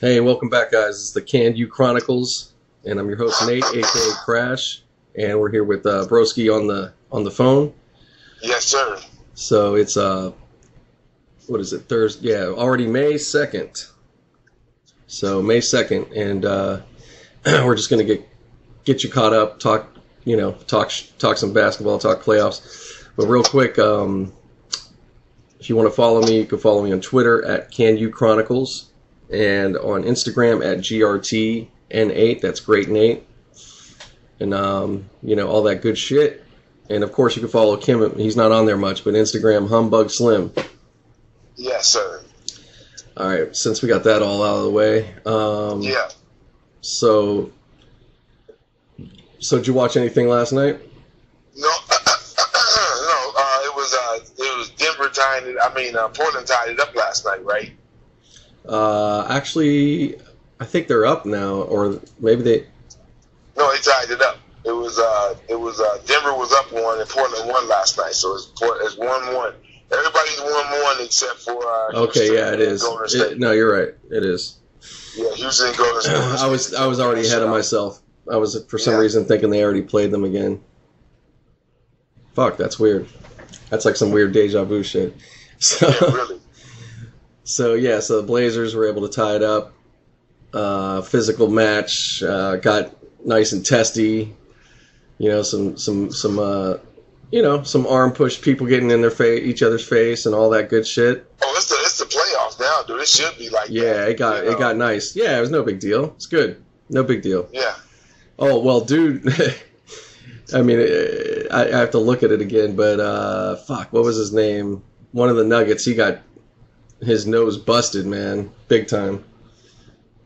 Hey, welcome back, guys. It's the Can You Chronicles, and I'm your host Nate, aka Crash, and we're here with Broski on the phone. Yes, sir. So it's what is it? Thursday? Yeah, already May 2nd. So May 2nd, and we're just gonna get you caught up, talk some basketball, talk playoffs. But real quick, if you want to follow me, you can follow me on Twitter at Can You Chronicles. And on Instagram at GRTN8, that's Great Nate, and all that good shit. And of course, you can follow Kim. He's not on there much, but Instagram Humbug Slim. Yes, sir. All right, since we got that all out of the way, yeah. So did you watch anything last night? No, it was Denver tying it. Portland tied it up last night, right? Actually, I think they're up now, or maybe they. No, they tied it up. It was Denver was up 1 and Portland won last night, so it's 1-1. Everybody's 1-1 except for okay, Houston, yeah, it is. No, you're right. It is. Yeah, Houston and Golden State. I was already ahead of myself. I was for some reason thinking they already played them again. Fuck, that's weird. That's like some weird deja vu shit. So, yeah, really. So the Blazers were able to tie it up. Physical match, got nice and testy. Some arm push, people getting in their face, each other's face, and all that good shit. Oh, it's the playoffs now, dude. It should be like that. It got nice. Yeah, it was no big deal. It's good. No big deal. Yeah. Oh well, dude. I mean, I have to look at it again, but fuck, what was his name? One of the Nuggets, he got his nose busted, man, big time.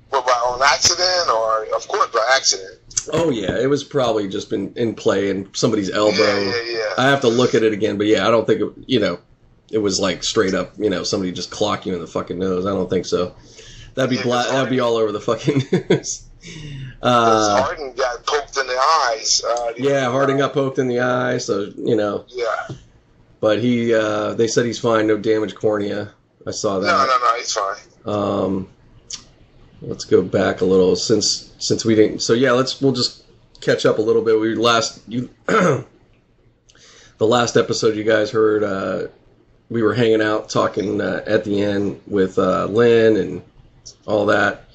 What, on accident, or of course by accident? Oh yeah, it was probably just been in play and somebody's elbow. Yeah. I have to look at it again, but yeah, I don't think it was like straight up, somebody just clock you in the fucking nose. I don't think so. That'd be all over the fucking news. Harden got poked in the eyes. Harden got poked in the eye, so Yeah. But they said he's fine, no damaged cornea. I saw that. No, he's fine. Let's go back a little since we didn't. So yeah, we'll just catch up a little bit. The last episode you guys heard, we were hanging out talking at the end with Lynn and all that.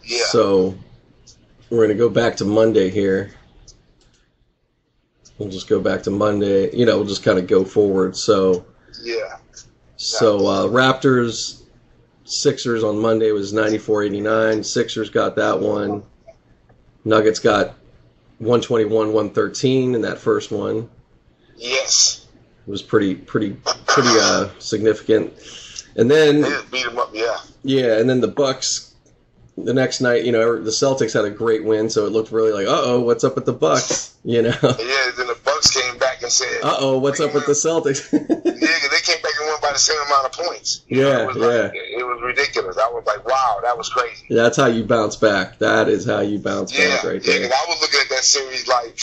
Yeah. So we're gonna go back to Monday here. We'll just go back to Monday. We'll just kind of go forward. So yeah. So Raptors, Sixers on Monday was 94-89. Sixers got that one. Nuggets got 121-113 in that first one. Yes. It was pretty significant. And then they just beat them up, yeah. Yeah, and then the Bucks. The next night, the Celtics had a great win, so it looked really like, what's up with the Bucks? Yeah, then the Bucks came back and said, what's up with the Celtics? Yeah, they came back and won by the same amount of points. It was ridiculous. I was like, wow, that was crazy. That's how you bounce back. That is how you bounce back right there. Yeah, because I was looking at that series like,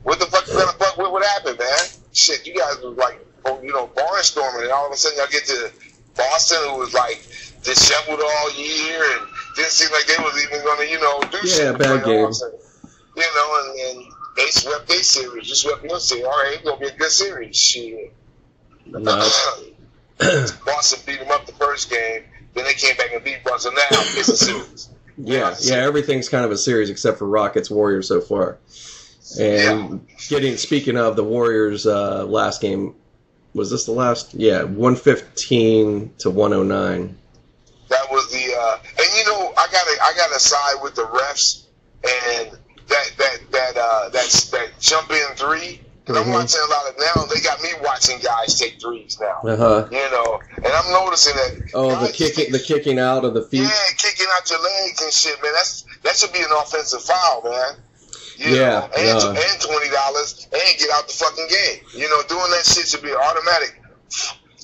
what the fuck is gonna fuck? What happened, man? Shit, you guys was like, barnstorming, and all of a sudden y'all get to Boston, who was like disheveled all year, and didn't seem like they was even gonna, do shit. Yeah, bad game. And they swept their series. You swept your series. All right, it's gonna be a good series. Shit. No. Boston beat them up the first game. Then they came back and beat Boston. Now it's a series. Yeah, everything's kind of a series except for Rockets Warriors so far. And speaking of the Warriors, last game, was this the last? Yeah, 115-109. That was the I gotta side with the refs and that jump in three. Because I'm watching a lot of now. They got me watching guys take threes now. And I'm noticing that. Oh, the kicking out of the feet. Yeah, kicking out your legs and shit, man. That should be an offensive foul, man. And $20 and get out the fucking game. Doing that shit should be automatic.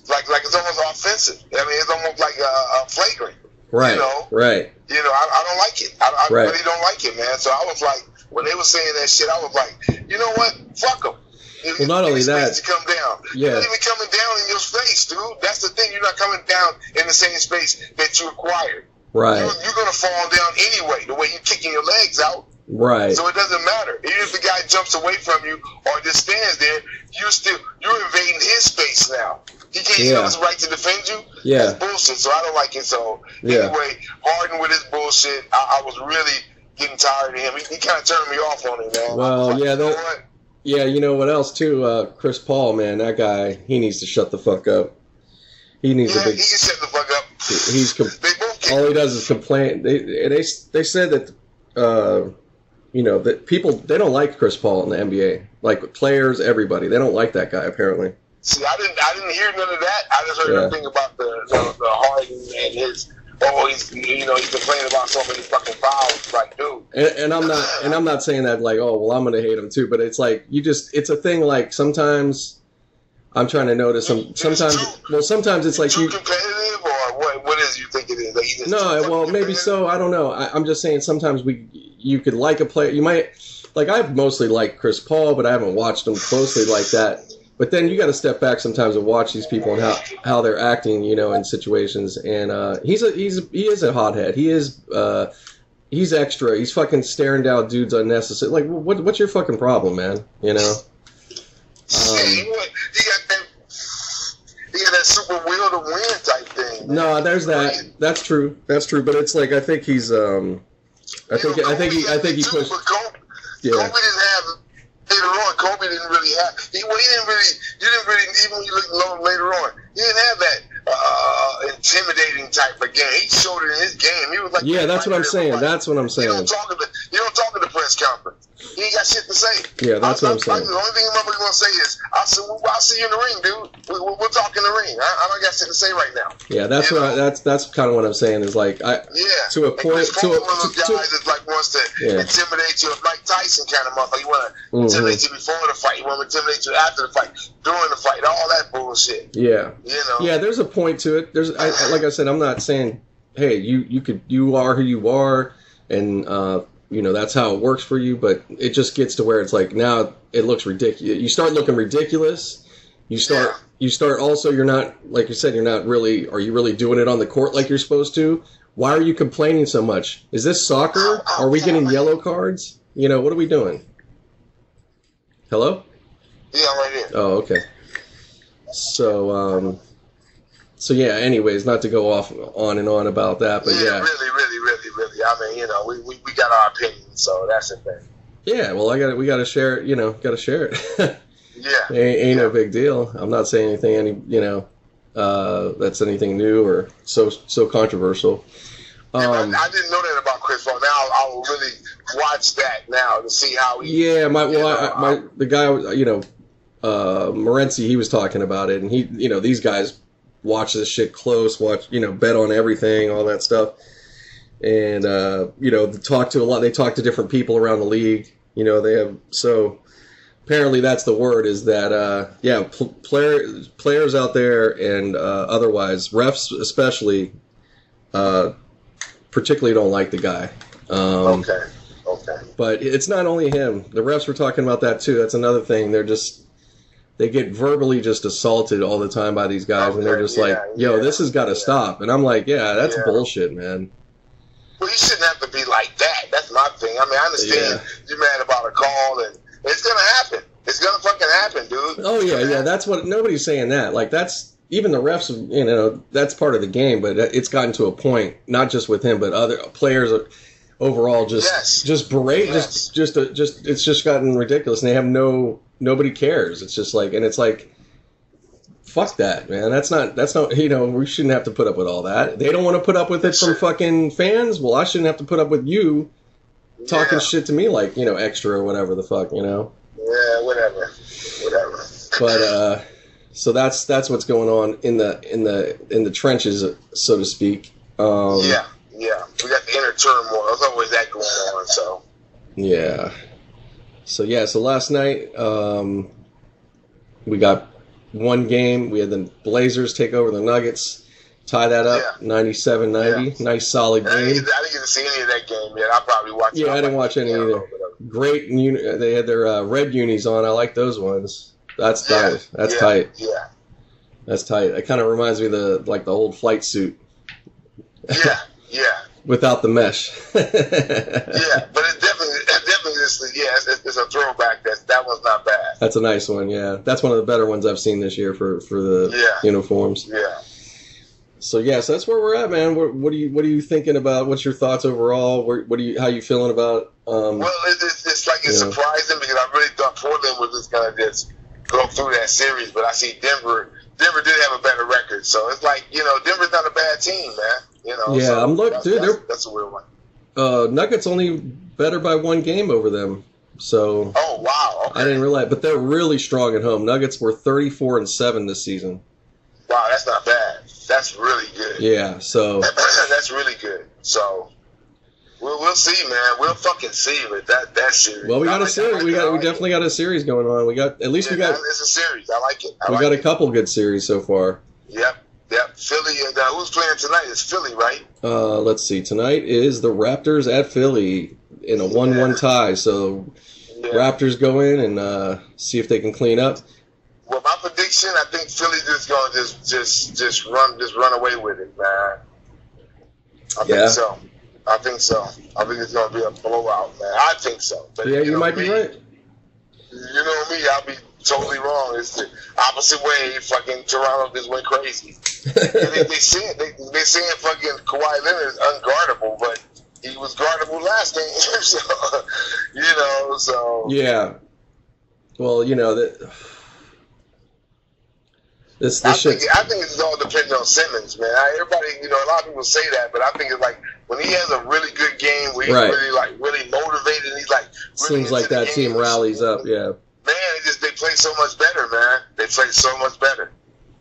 Like it's almost offensive. I mean, it's almost like a flagrant. Right. Right. I don't like it. I really don't like it, man. So I was like, when they were saying that shit, I was like, you know what? Fuck them. Well, not only that, to come down. Yeah. You're not even coming down in your space, dude. That's the thing. You're not coming down in the same space that you acquired. Right. You're going to fall down anyway, the way you're kicking your legs out. Right. So it doesn't matter. Even if the guy jumps away from you or just stands there, you're invading his space now. He can't have his right to defend you. Yeah. That's bullshit. So I don't like it. So anyway, Harden with his bullshit, I was really getting tired of him. He kind of turned me off on him, man. Well, you know what else too? Chris Paul, man, that guy, he needs to shut the fuck up. He needs he can shut the fuck up. All he does is complain. They said that that people, they don't like Chris Paul in the NBA. Like players, everybody, they don't like that guy apparently. See, I didn't hear none of that. I just heard everything about the Harden and his. He's complaining about so many fucking fouls. Like, dude. And I'm not saying that like, oh well, I'm gonna hate him too. But it's like it's a thing. Like sometimes I'm trying to notice some. Sometimes it's like too competitive, or what is you think it is? Like, no, well maybe so. I don't know. I'm just saying sometimes you could like a player. You might like I've mostly liked Chris Paul, but I haven't watched him closely like that. But then you got to step back sometimes and watch these people and how they're acting, in situations. And he is a hothead. He's extra. He's fucking staring down dudes unnecessary. Like, what's your fucking problem, man? He got that super will to win type thing. No, there's that. Right? That's true. But it's like I think he's I think he pushed. Kobe didn't have. Later on, Kobe didn't really have. You didn't really, even when you look low later on, he didn't have that intimidating type of game. He showed it in his game. He was like, that's what I'm saying. That's what I'm saying. You don't talk at the press conference. He ain't got shit to say. Yeah, that's what I'm saying. The only thing I'm going to say is, I'll see you in the ring, dude. We'll talk in the ring. I don't got shit to say right now. Yeah, that's that's kind of what I'm saying. Is like to a point. To one of those guys that like wants to intimidate you, Mike Tyson kind of motherfucker. You want to intimidate you before the fight. You want to intimidate you after the fight, during the fight, all that bullshit. Yeah. Yeah, there's a point to it. Like I said, I'm not saying, hey, you are who you are, and that's how it works for you. But it just gets to where it's like now it looks ridiculous. You start looking ridiculous. You start also. You're not, like you said, you're not really. Are you really doing it on the court like you're supposed to? Why are you complaining so much? Is this soccer? Are we getting yellow cards? What are we doing? Hello? Yeah, I'm right here. Oh, okay. So yeah. Anyways, not to go on and on about that, but yeah. Really. I mean, we got our opinions, so that's the thing. Yeah, well, we got to share it. Got to share it. Yeah. Ain't no big deal. I'm not saying anything that's anything new or so controversial. I didn't know that about Chris Paul. Now I'll really watch that now to see how he. Yeah, the guy, Morency, he was talking about it, and he, these guys watch this shit close, bet on everything, all that stuff, and they talk to different people around the league. They have apparently that's the word is that players out there and otherwise refs especially particularly don't like the guy. Okay. But it's not only him. The refs were talking about that too. That's another thing. They get verbally just assaulted all the time by these guys, and they're just this has got to stop. And I'm like, that's bullshit, man. Well, you shouldn't have to be like that. That's my thing. I mean, I understand you're mad about a call, and it's gonna happen. It's gonna fucking happen, dude. Oh yeah. That's what nobody's saying that. Like that's even the refs. That's part of the game. But it's gotten to a point, not just with him, but other players overall just berate. Yes. Just it's just gotten ridiculous, and they have nobody cares. It's just like, and it's like, fuck that, man. That's not, we shouldn't have to put up with all that. They don't want to put up with it from fucking fans. Well, I shouldn't have to put up with you talking shit to me like, extra or whatever the fuck, Yeah, whatever. But, so that's what's going on in the trenches, so to speak. Yeah. We got the inner turmoil. There's always that going on, so. Yeah. So last night, we got one game. We had the Blazers take over the Nuggets, tie that up, 97-90. Nice, solid game. I didn't get to see any of that game yet. I probably watched it. Yeah, I didn't watch any either. Great. They had their red unis on. I like those ones. That's tight. That's tight. Yeah. That's tight. It kind of reminds me of the old flight suit. Yeah. without the mesh. Yeah, but it definitely is. Yeah, it's a throwback. That one's not bad. That's a nice one. Yeah, that's one of the better ones I've seen this year for the uniforms. Yeah. So so that's where we're at, man. What are you thinking about? What's your thoughts overall? How you feeling about? Well, it's surprising because I really thought Portland was just gonna just go through that series, but I see Denver did have a better record, so it's like Denver's not a bad team, man. Yeah, so I'm looking, dude. That's a weird one. Nuggets only better by 1 game over them. So. Oh wow! Okay. I didn't realize, but they're really strong at home. Nuggets were 34-7 this season. Wow, that's not bad. That's really good. Yeah, so that's really good. So we'll see, man. We'll fucking see with that series. Well, we got a series. We definitely got a series going on. It's a series. I like it. We got a couple good series so far. Yep. Philly. Who's playing tonight? It's Philly, right? Let's see. Tonight is the Raptors at Philly in a 1-1 tie. So Raptors go in and see if they can clean up. Well, my prediction, I think Philly's just gonna just run away with it, man. I think so. I think it's gonna be a blowout, man. I think so. But you might be right. You know me, I'll be totally wrong. It's the opposite way. Fucking Toronto just went crazy. they saying fucking Kawhi Leonard is unguardable, but he was guardable last game. So yeah. Well, that. I think it's all dependent on Simmons, man. Everybody, a lot of people say that, but I think it's like when he has a really good game, where he's really motivated, and he's like really seems like that team rallies up, yeah. Man, they play so much better, man. They play so much better.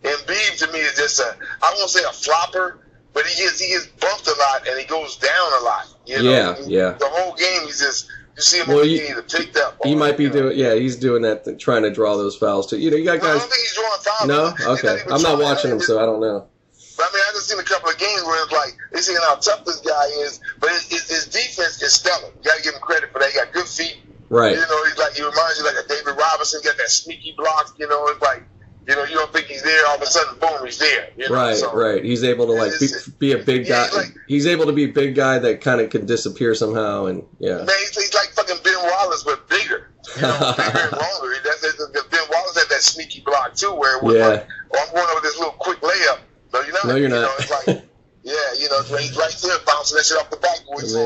Embiid to me is just I won't say a flopper, but he gets bumped a lot and he goes down a lot. Yeah. The whole game he's just. You see him either picked up. He might be doing. Yeah, he's doing that, trying to draw those fouls too. You got guys. I don't think he's drawing fouls. No, okay. I'm not watching him, so I don't know. But I just seen a couple of games where it's like they seeing how tough this guy is, but his defense is stellar. You got to give him credit for that. He got good feet. Right. He reminds you like a David Robinson. Got that sneaky block. It's like. You don't think he's there, all of a sudden, boom, he's there. Right. He's able to be a big guy. He's able to be a big guy that kind of can disappear somehow, and Man, he's like fucking Ben Wallace, but bigger. Bigger and longer. Ben Wallace had that sneaky block too, where it was like, I'm going over this little quick layup. No, you're not. No, you're not. It's like, he's right there bouncing that shit off the backboard. So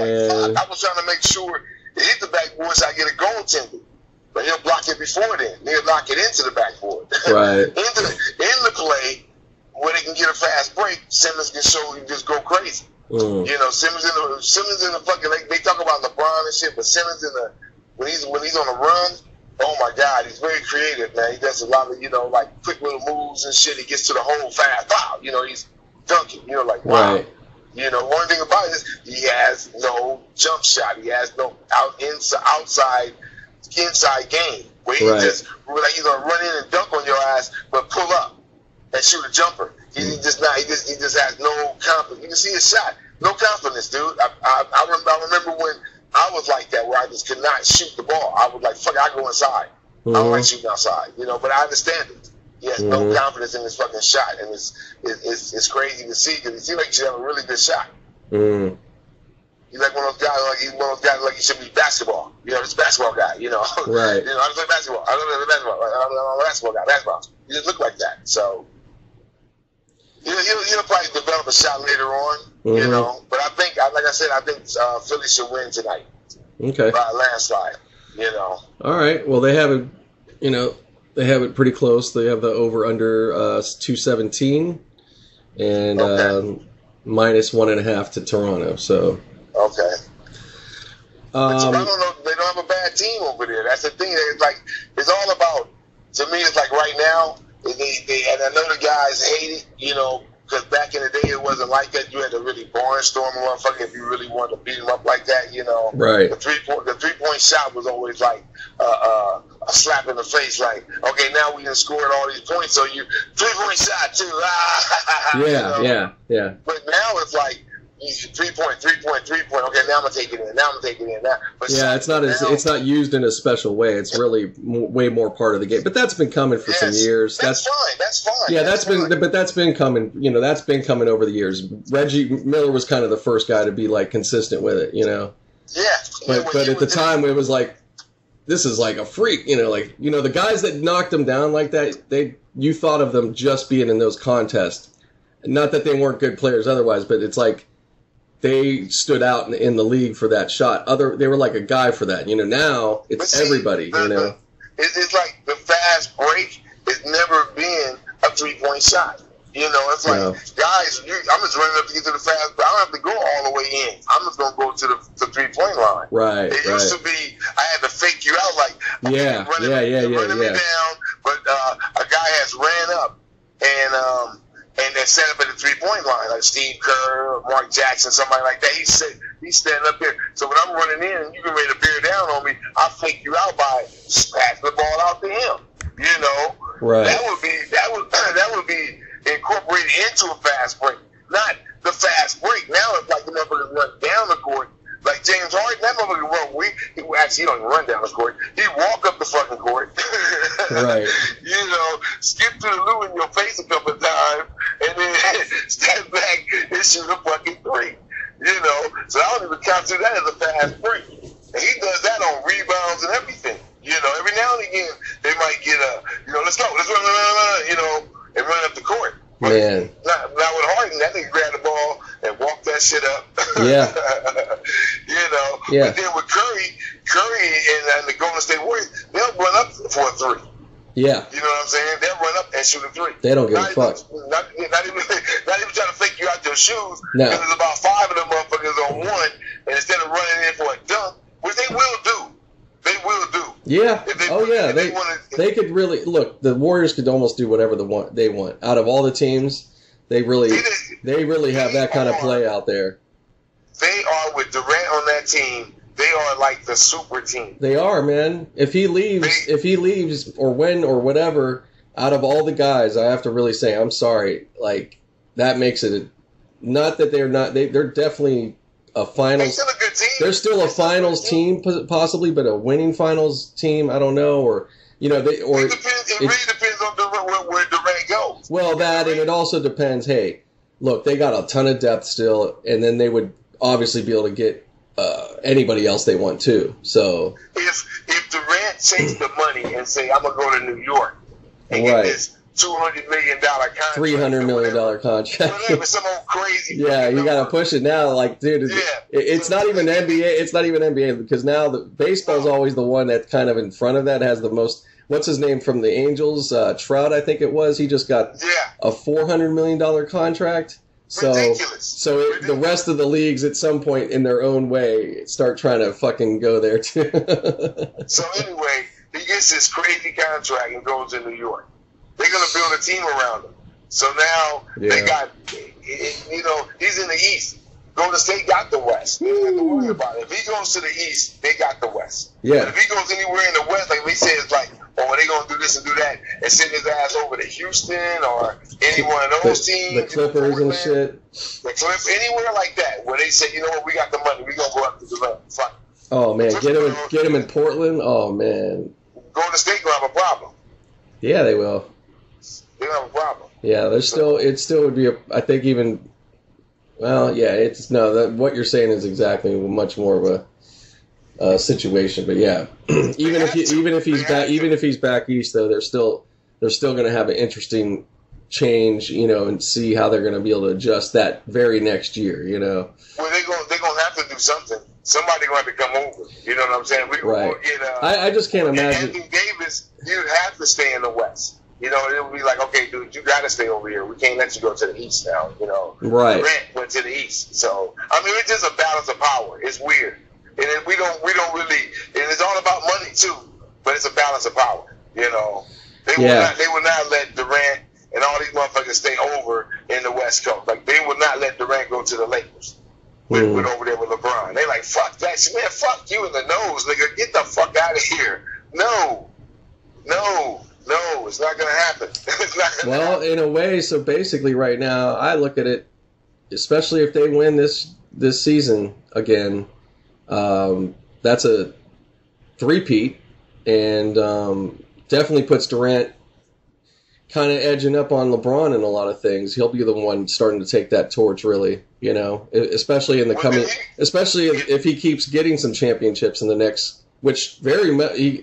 I was trying to make sure it hit the backboard so I get a goaltender. But he'll block it before then. He'll knock it into the backboard. Right. in the play, where they can get a fast break, Simmons can show you just go crazy. Simmons in the fucking. They talk about LeBron and shit, but Simmons when he's on a run, oh my God, he's very creative, man. He does a lot of like quick little moves and shit. He gets to the hole fast. Wow, he's dunking. Like wow. Right. One thing about it is he has no jump shot. He has no inside game where he he's gonna run in and dunk on your ass, but pull up and shoot a jumper. He just has no confidence. You can see his shot, no confidence, dude. I remember when I was like that, where I just could not shoot the ball. I was like, fuck, I go inside. I don't like shooting outside, but I understand it. He has no confidence in his fucking shot, and it's crazy to see because he seems like he should have a really good shot. He's like one of those guys like he should be basketball. This basketball guy. Right. I just play basketball. I'm a basketball guy. Basketball. He just look like that. So he'll probably develop a shot later on. But I think, like I said, Philly should win tonight. Okay. By a landslide. All right. Well, they have it. They have it pretty close. They have the over under 217 and minus 1.5 to Toronto. So. Okay. But Toronto, they don't have a bad team over there. That's the thing. It's all about. To me, it's like right now. And I know the guys hate it, because back in the day it wasn't like that. You had to really barnstorm a motherfucker if you really wanted to beat him up like that, Right. The 3-point shot was always like a slap in the face. Like, okay, now we done scored all these points, so you 3-point shot too. Yeah. But now it's like. 3-point. Okay, now I'm gonna take it in. But yeah, it's not used in a special way. It's really way more part of the game. But that's been coming for some years. That's fine. Yeah, that's been coming. You know, that's been coming over the years. Reggie Miller was kind of the first guy to be like consistent with it. You know. Yeah. But at the time, it was like, this is like a freak. You know, the guys that knocked him down like that, you thought of them just being in those contests. Not that they weren't good players otherwise, but it's like they stood out in the league for that shot. They were like a guy for that. You know, now it's everybody. You know, it's like the fast break has never been a 3-point shot. You know, it's like, guys, I'm just running up to get to the fast break. I don't have to go all the way in. I'm just going to go to the 3-point line. Right. It used to be I had to fake you out like, you're running me down, but a guy has ran up and then set up at the 3-point line, like Steve Kerr or Mark Jackson, somebody like that. He's standing up there. So when I'm running in and you can ready to bear down on me, I'll fake you out by passing the ball out to him. You know, right? That would be incorporated into a fast break, not the fast break. Now it's like the motherfuckers run down the court. Like James Harden, that motherfucker he don't even run down the court. He walk up the fucking court. Right. You know, skip to the loo in your face a couple of times, and then step back and shoot a fucking three. You know, so I don't even consider that as a fast break. And he does that on rebounds and everything. You know, every now and again they might get let's go, let's run, you know, and run up the court. But man, not with Harden. That nigga grab the ball and walk that shit up. Yeah. You know. Yeah. But then with Curry and the Golden State Warriors, they'll run up for a three. Yeah. You know what I'm saying? They'll run up and shoot a three. They don't give a fuck. Not even trying to fake you out your shoes. No. Because there's about 5 of them motherfuckers on one, and instead of running in for a dunk, which they will do. They will do. Yeah. They could really look. The Warriors could almost do whatever they want. Out of all the teams, they really have that kind of play out there. They are with Durant on that team. They are like the super team. They are, man. If he leaves or when or whatever, out of all the guys, I have to really say, I'm sorry. Like that makes it not that they're not. They're definitely a finals. They're still a good team. They're still a finals team, possibly, but a winning finals team. I don't know, or you know, it really depends on where Durant goes. Well, and it also depends. Hey, look, they got a ton of depth still, and then they would obviously be able to get anybody else they want too. So if Durant takes the money and say, I'm gonna go to New York and get this $200 million contract, $300 million contract, whatever, some old crazy. Yeah, you gotta push it now. Like, dude, it's not even NBA. It's not even NBA because now the baseball's always the one that's kind of in front of that, has the most. What's his name from the Angels? Trout, I think it was. He just got a $400 million contract. So, ridiculous. The rest of the leagues at some point in their own way start trying to fucking go there too. So anyway, he gets this crazy contract and goes to New York. They're going to build a team around him. So now they got, you know, he's in the East. Golden State got the West. They don't have to worry about it. If he goes to the East, they got the West. Yeah. But if he goes anywhere in the West, like we said, it's like, oh, they going to do this and do that and send his ass over to Houston or any one of those teams. The Clippers and shit. The Clippers, anywhere like that, where they say, you know what, we got the money. We're going to go up to the level. Fine. Oh, man. Get him in Portland? Oh, man. Golden State going to have a problem. Yeah, they will. They don't have a problem. Yeah, it still would be I think even, well, yeah, what you're saying is exactly much more of a situation, but yeah, even if he's back east though, they're still going to have an interesting change, you know, and see how they're going to be able to adjust that very next year, you know. Well, they're going to have to do something. Somebody going to have to come over. You know what I'm saying? Right. We'll get, I just can't imagine. Anthony Davis, you'd have to stay in the West. You know, it would be like, okay, dude, you got to stay over here. We can't let you go to the East now. You know, right? Durant went to the East, so I mean, it's just a balance of power. It's weird, and we don't really. And it's all about money too, but it's a balance of power. You know, they will not let Durant and all these motherfuckers stay over in the West Coast. Like they will not let Durant go to the Lakers. With over there with LeBron. They like, fuck that shit, man. Fuck you in the nose, nigga. Get the fuck out of here. No, it's not gonna happen. Well, in a way, so basically, right now, I look at it, especially if they win this this season again, that's a three-peat, and definitely puts Durant kind of edging up on LeBron in a lot of things. He'll be the one starting to take that torch, really, you know, especially in the coming, especially if he keeps getting some championships in the next, which he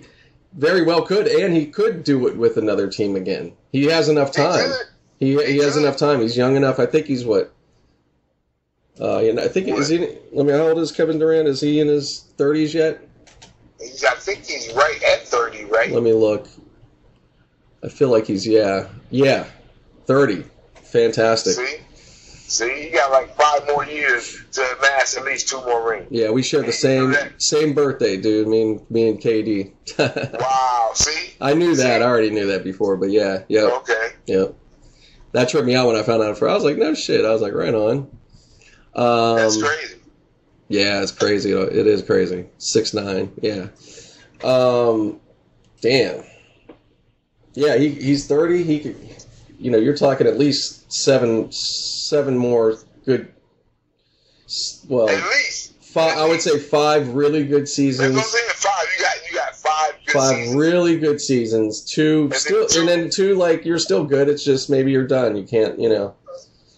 very well could, and he could do it with another team again. He has enough time. He has enough time. He's young enough. I think he's what? I think is he? How old is Kevin Durant? Is he in his 30s yet? I think he's right at 30, right? Let me look. I feel like he's 30. Fantastic. See, you got like 5 more years to amass at least 2 more rings. Yeah, we share the same birthday, dude. Me and KD. Wow. See, I knew that. I already knew that before, but yeah. Okay. Yep. That tripped me out when I found out. I was like, no shit. I was like, right on. That's crazy. Yeah, it's crazy. It is crazy. 6'9". Yeah. Damn. Yeah, he's 30. He could, you're talking at least seven more good. Well, at least 5. I would say 5 really good seasons. That's what I'm saying. 5. You got 5 good 5 seasons. Really good seasons. 2 and then 2 like you're still good. It's just maybe you're done. You can't, Well,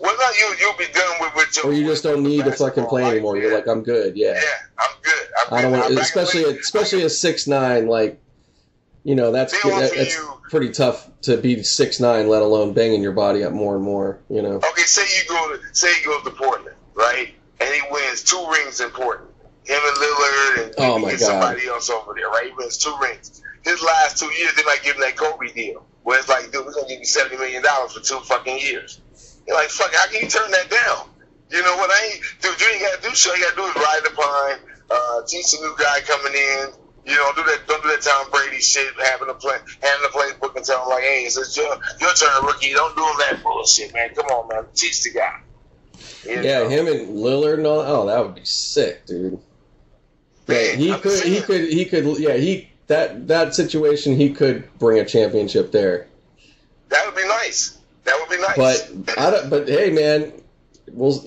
not you. You'll be done with your. Or you just don't need to fucking play anymore. Yeah. You're like, I'm good. Yeah. Yeah, I'm good. I don't want, especially a 6'9", like, that's pretty tough to be 6'9", let alone banging your body up more and more. Okay, say he goes to Portland, right, and he wins 2 rings in Portland. Him and Lillard and somebody else over there, right? He wins 2 rings. His last 2 years, they might give him that Kobe deal, where it's like, dude, we're gonna give you $70 million for 2 fucking years. You're like, fuck, how can you turn that down? You know what? Dude, you ain't gotta do shit. All you gotta do is ride the pine, teach the new guy coming in. Don't do that Tom Brady shit, hand the playbook and tell him like, hey, it's your turn, rookie. Don't do that bullshit, man. Come on, man. Teach the guy. Him and Lillard and all. Oh, that would be sick, dude. Man, yeah, he could. Yeah, that situation, he could bring a championship there. That would be nice. But hey, man. Well,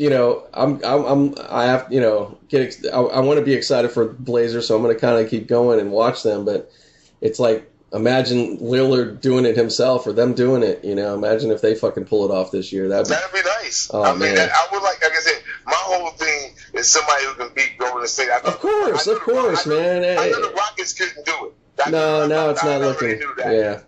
I want to be excited for Blazers, so I'm going to kind of keep going and watch them. But it's like, imagine Lillard doing it himself or them doing it. Imagine if they fucking pull it off this year. That'd be nice. Oh, I mean, I would like I said, my whole thing is somebody who can beat Golden State. Of course, man. I knew the Rockets couldn't do it. Now it's not looking. Yeah.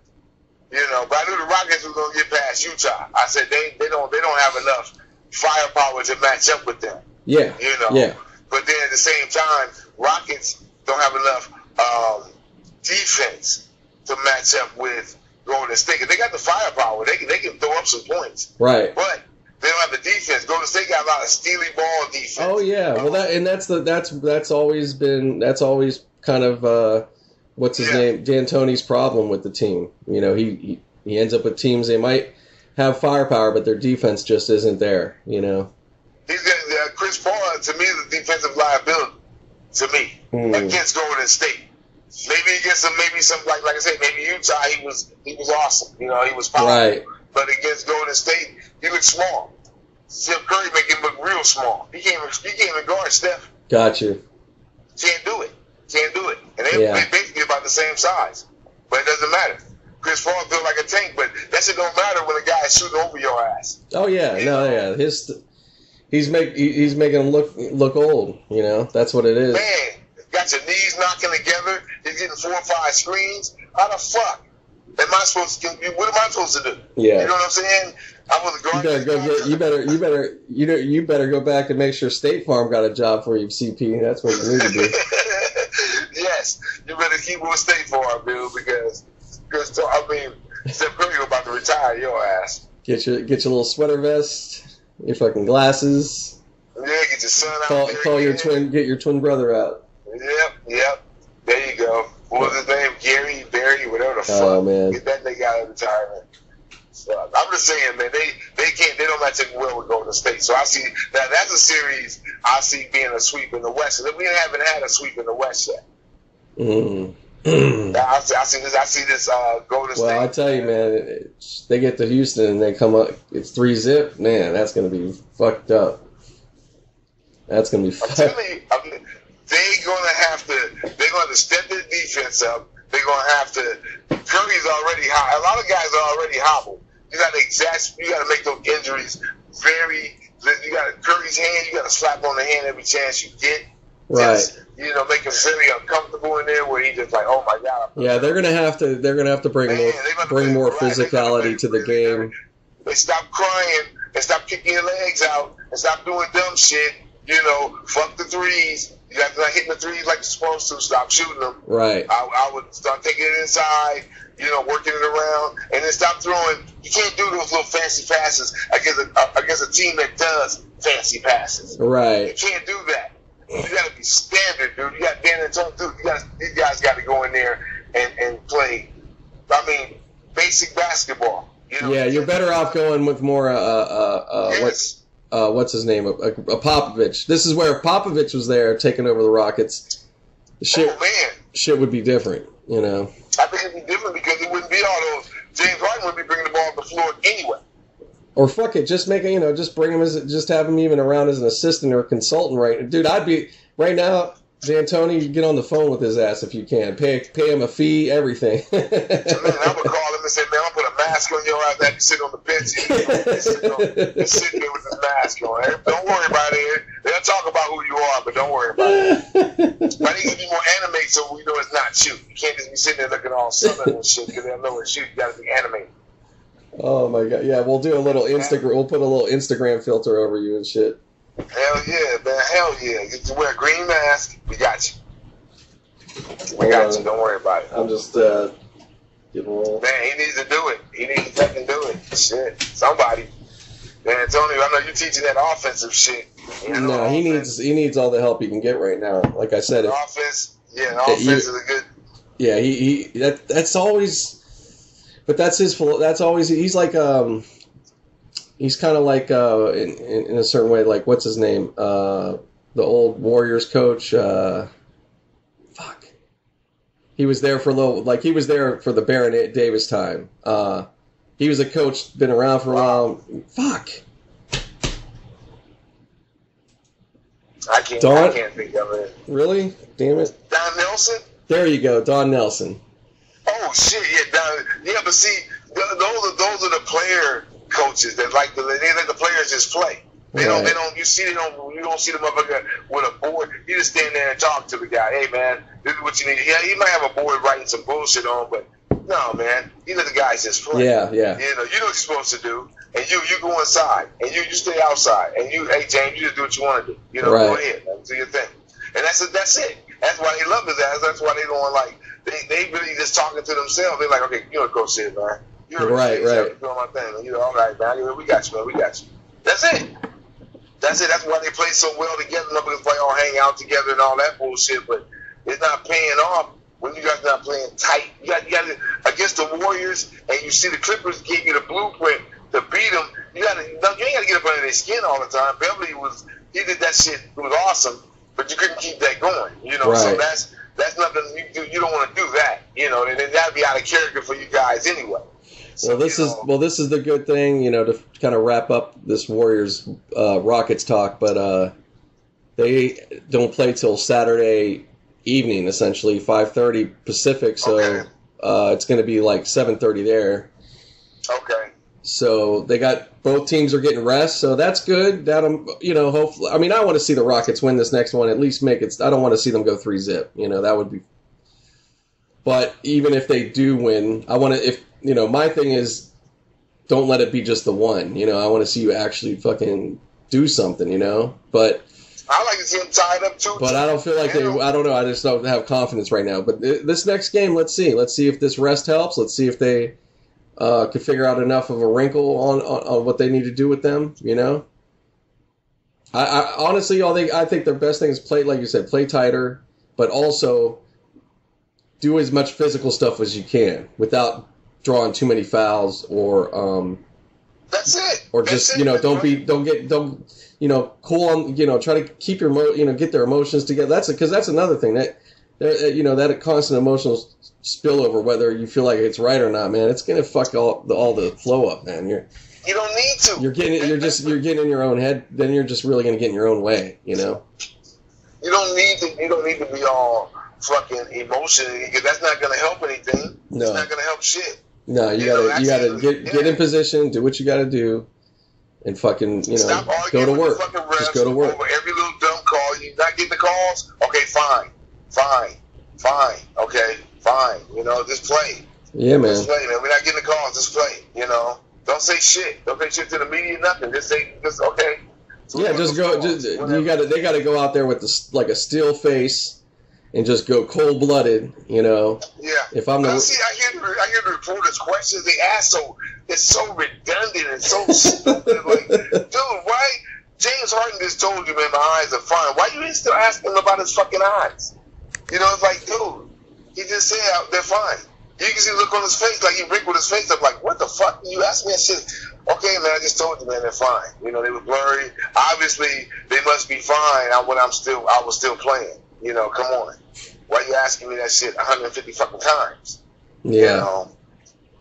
But I knew the Rockets were going to get past Utah. I said they don't have enough firepower to match up with them. Yeah. Yeah. But then at the same time, Rockets don't have enough defense to match up with Golden State. They got the firepower. They can throw up some points. Right. But they don't have the defense. Golden State got a lot of steely ball defense. Oh yeah. Well, that's always kind of what's his name? D'Antoni's problem with the team. He ends up with teams they might have firepower, but their defense just isn't there. He's got Chris Paul. To me, is a defensive liability. To me, against Golden State. Maybe against some like I said, maybe Utah. He was awesome. He was powerful. Right. But against Golden State, he looked small. Steph Curry make him look real small. He can't even guard Steph. Got you. Can't do it. And they basically about the same size, but it doesn't matter. Chris Paul built like a tank, but that shit don't matter when a guy is shooting over your ass. Oh yeah, yeah. He's making him look old. That's what it is. Man, got your knees knocking together. He's getting 4 or 5 screens. How the fuck am I supposed to? What am I supposed to do? Yeah. You know what I'm saying? I was guard. You better go back and make sure State Farm got a job for you, CP. That's what you need to do. Yes, you better keep on State Farm, dude, because Steph Curry about to retire your ass. Get your little sweater vest, your fucking glasses. Yeah, get your son out there. Get your twin brother out. Yep. There you go. What was his name? Gary, Barry, whatever the fuck. Oh man. Get that nigga out of retirement. So, I'm just saying, man, they don't match up well with Golden State. So I see that's a series I see being a sweep in the West. We haven't had a sweep in the West yet. I see this Golden State. Well, I tell you, man, they get to Houston and they come up. It's 3-0. Man, that's gonna be fucked up. That's gonna be fun. I'm telling you, they're gonna have to step their defense up. They're gonna have to. Curry's already hot. A lot of guys are already hobbled. You got to make those injuries very. You got Curry's hand. You got to slap on the hand every chance you get. Right. Just, make him very uncomfortable in there, where he just like, oh my god. Yeah, they're gonna have to. They're gonna have to bring more physicality to the game. They stop crying and stop kicking your legs out and stop doing dumb shit. Fuck the threes. You got to not hitting the threes like you're supposed to. Stop shooting them. Right. I would start taking it inside, working it around, and then stop throwing. You can't do those little fancy passes against a team that does fancy passes. Right. You can't do that. You got to be standard, dude. You got Dan and Tony, dude. These guys got to go in there and play. Basic basketball. Yeah, you're better off going with more. Yes. What's his name? Popovich. This is where Popovich was there taking over the Rockets. Shit would be different, I think it'd be different because it wouldn't be all those. James Harden would be bringing the ball to the floor anyway. Or fuck it, just make it, just bring him just have him even around as an assistant or a consultant, right? Dude, I'd be right now. D'Antoni, get on the phone with his ass if you can. Pay him a fee, everything. Man, I'm gonna call him and say, man, I'm gonna put a mask on your ass. That you sit on the bench. He's sitting there with his mask on. Don't worry about it. They'll talk about who you are, but don't worry about it. I need to be more animated so we know it's not you. You can't just be sitting there looking all southern and shit because they'll know it's you. You gotta be animated. Oh my god, yeah, we'll do a little Instagram. We'll put a little Instagram filter over you and shit. Hell yeah, man. Hell yeah. You can wear a green mask. We got you. We got you. Don't worry about it. I'm just getting a little... Man, he needs to do it. He needs to fucking do it. Shit. Somebody. Man, Tony, I know you're teaching that offensive shit. No, he needs all the help he can get right now. Like I said, offense is a good... Yeah, that's always... But that's his... That's always... He's like... He's kind of like, in a certain way, like, what's his name? The old Warriors coach. Fuck. He was there for a little, like, he was there for the Baron Davis time. He was a coach, been around for a while. Fuck. I can't think of it. Really? Damn it. Don Nelson? There you go, Don Nelson. Oh, shit, yeah, but see, those are the player coaches that they let the players just play. You don't see the motherfucker with a board. You just stand there and talk to the guy. Hey man, this is what you need. Yeah, he might have a board writing some bullshit on, but no man, you let the guys just play. Yeah. You know what you're supposed to do, and you go inside and you stay outside, and hey James, you just do what you want to do. Go ahead, man, do your thing. And that's it. That's why they love his ass. That's why they don't like. They really just talking to themselves. They're like, okay, go sit, man. You're right. Doing my thing. All right, man. We got you, man. We got you. That's it. That's why they play so well together. Nobody's play all hang out together and all that bullshit. But it's not paying off when you guys not playing tight. You got to against the Warriors, and you see the Clippers gave you the blueprint to beat them. You ain't got to get up under their skin all the time. Beverly he did that shit. It was awesome, but you couldn't keep that going. Right. So that's nothing you do. You don't want to do that. And that'd be out of character for you guys anyway. So this is the good thing, to kind of wrap up this Warriors Rockets talk, but they don't play till Saturday evening, essentially 5:30 Pacific, so okay. It's going to be like 7:30 there. Okay. So they got both teams are getting rest, so that's good. That'll hopefully. I mean, I want to see the Rockets win this next one, at least make it. I don't want to see them go 3-0. That would be. But even if they do win, I want to. My thing is, don't let it be just the one. I want to see you actually fucking do something. But I like to see them tied up too. But I don't feel like I don't know. I just don't have confidence right now. But this next game, let's see. Let's see if this rest helps. Let's see if they could figure out enough of a wrinkle on what they need to do with them. I honestly, I think their best thing is play, like you said, play tighter, but also do as much physical stuff as you can without drawing too many fouls or that's it. Or just cool on, try to keep your get their emotions together. Because that's another thing that constant emotional spillover, whether you feel like it's right or not, man, it's gonna fuck all the flow up, man. You don't need to. You're getting in your own head. Then you're just really going to get in your own way. You know. You don't need to be all fucking emotional because that's not going to help anything. No. It's not going to help shit. No, you gotta get in position, do what you gotta do, and fucking Stop go to work. Just go to work. Over every little dumb call, you not getting the calls. Okay, fine, okay, fine. Just play. Yeah, man. Just play, man. We're not getting the calls. Just play. Don't say shit. Don't say shit to the media. Nothing. Just okay. So yeah, just go. They gotta go out there with a steel face. And just go cold-blooded, Yeah. If I'm I hear the reporters' questions they ask, so it's so redundant and so stupid. Like, dude, why? James Harden just told you, man, my eyes are fine. Why you still asking him about his fucking eyes? It's like, dude, he just said they're fine. You can see the look on his face, like he wrinkled his face up, like, what the fuck? You asked me that shit. Okay, man, I just told you, man, they're fine. They were blurry. Obviously, they must be fine. I was still playing. Come on. Why are you asking me that shit 150 fucking times? Yeah.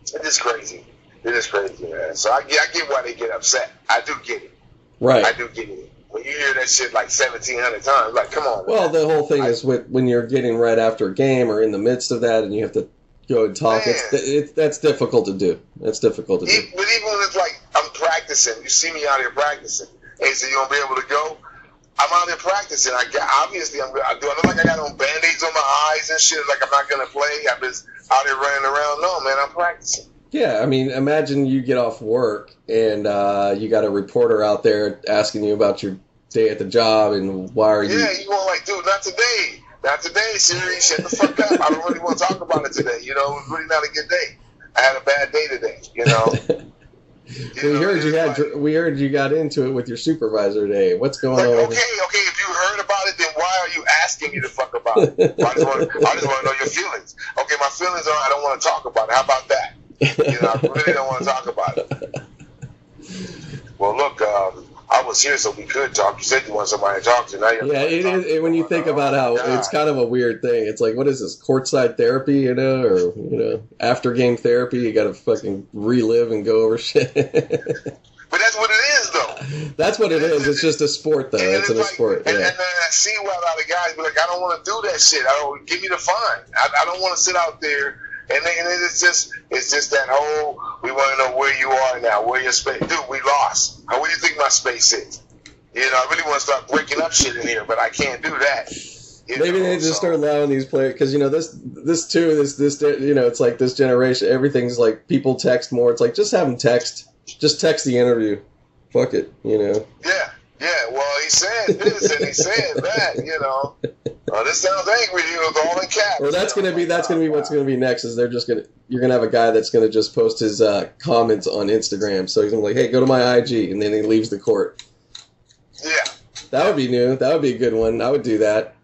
It's just crazy. It is crazy, man. So I get why they get upset. I do get it. Right. I do get it. When you hear that shit like 1,700 times, like, come on. Well, man. The whole thing is when you're getting right after a game or in the midst of that and you have to go and talk, that's difficult to do. That's difficult to do. But even when it's like I'm practicing, you see me out here practicing, hey, so you gonna be able to go? I'm out there practicing. I look like I got on Band-Aids on my eyes and shit. Like I'm not gonna play. I'm just out here running around. No, man, I'm practicing. Yeah, I mean, imagine you get off work and you got a reporter out there asking you about your day at the job and why are you? Yeah, you want like, dude, not today, Siri. Shut the fuck up. I don't really want to talk about it today. It was really not a good day. I had a bad day today. We heard you got into it with your supervisor today. What's going on? Okay. If you heard about it, then why are you asking me to fuck about it? I just want to know your feelings. Okay, my feelings are I don't want to talk about it. How about that? I really don't want to talk about it. Well, look, I was here so we could talk. You said you want somebody to talk to. Now you're it is. When you think about how it's kind of a weird thing. It's like, what is this, courtside therapy, or after game therapy? You got to fucking relive and go over shit. But that's what it is, though. That's what it is. It's just a sport, though. It's a sport. And then I see why a lot of guys be like, I don't want to do that shit. Give me the fine. I don't want to sit out there. And it's just that whole, we want to know where you are now, where your space. Dude, we lost. Where do you think my space is? I really want to start breaking up shit in here, but I can't do that. Maybe they just start allowing these players, because this it's like this generation, everything's like people text more. It's like, just have them text. Just text the interview. Fuck it, Yeah. Well, he said this and he said that. This sounds angry. He was all in caps. Well, that's gonna be what's gonna be next. Is you're gonna have a guy that's gonna just post his comments on Instagram. So he's gonna be like, hey, go to my IG, and then he leaves the court. Yeah. That would be new. That would be a good one. I would do that.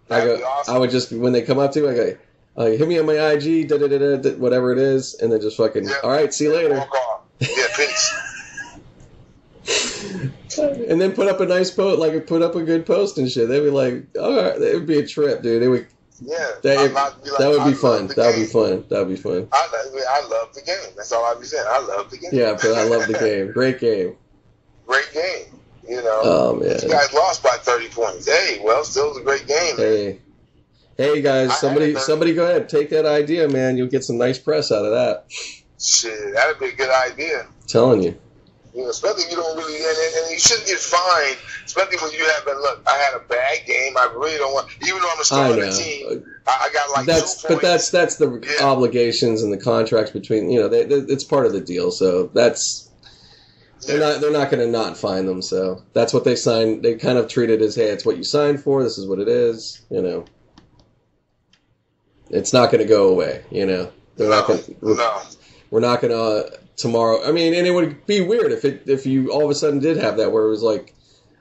That'd be awesome. I would just, when they come up to me, I go, hit me on my IG, whatever it is, and then just fucking, all right, see you later. Walk off. Yeah, peace. And then put up a nice post, put up a good post and shit. They'd be like, all right, it would be a trip, dude. That would be fun. That would be fun. I love the game. That's all I'd be saying. I love the game. Yeah, but I love the game. Great game. Great game. Oh, man. You guys lost by 30 points. Hey, well, still was a great game. Hey guys, somebody go ahead. Take that idea, man. You'll get some nice press out of that. Shit, that'd be a good idea. I'm telling you. Especially if you don't really, and you shouldn't get fined, especially when you have, look, I had a bad game. I really don't want, even though I'm a star on the team, I got like 2 points. But that's the obligations and the contracts between, it's part of the deal. So they're not going to not fine them. So that's what they signed. They kind of treat it as, hey, it's what you signed for. This is what it is. It's not going to go away. We're not going to tomorrow. I mean, and it would be weird if you all of a sudden did have that where it was like,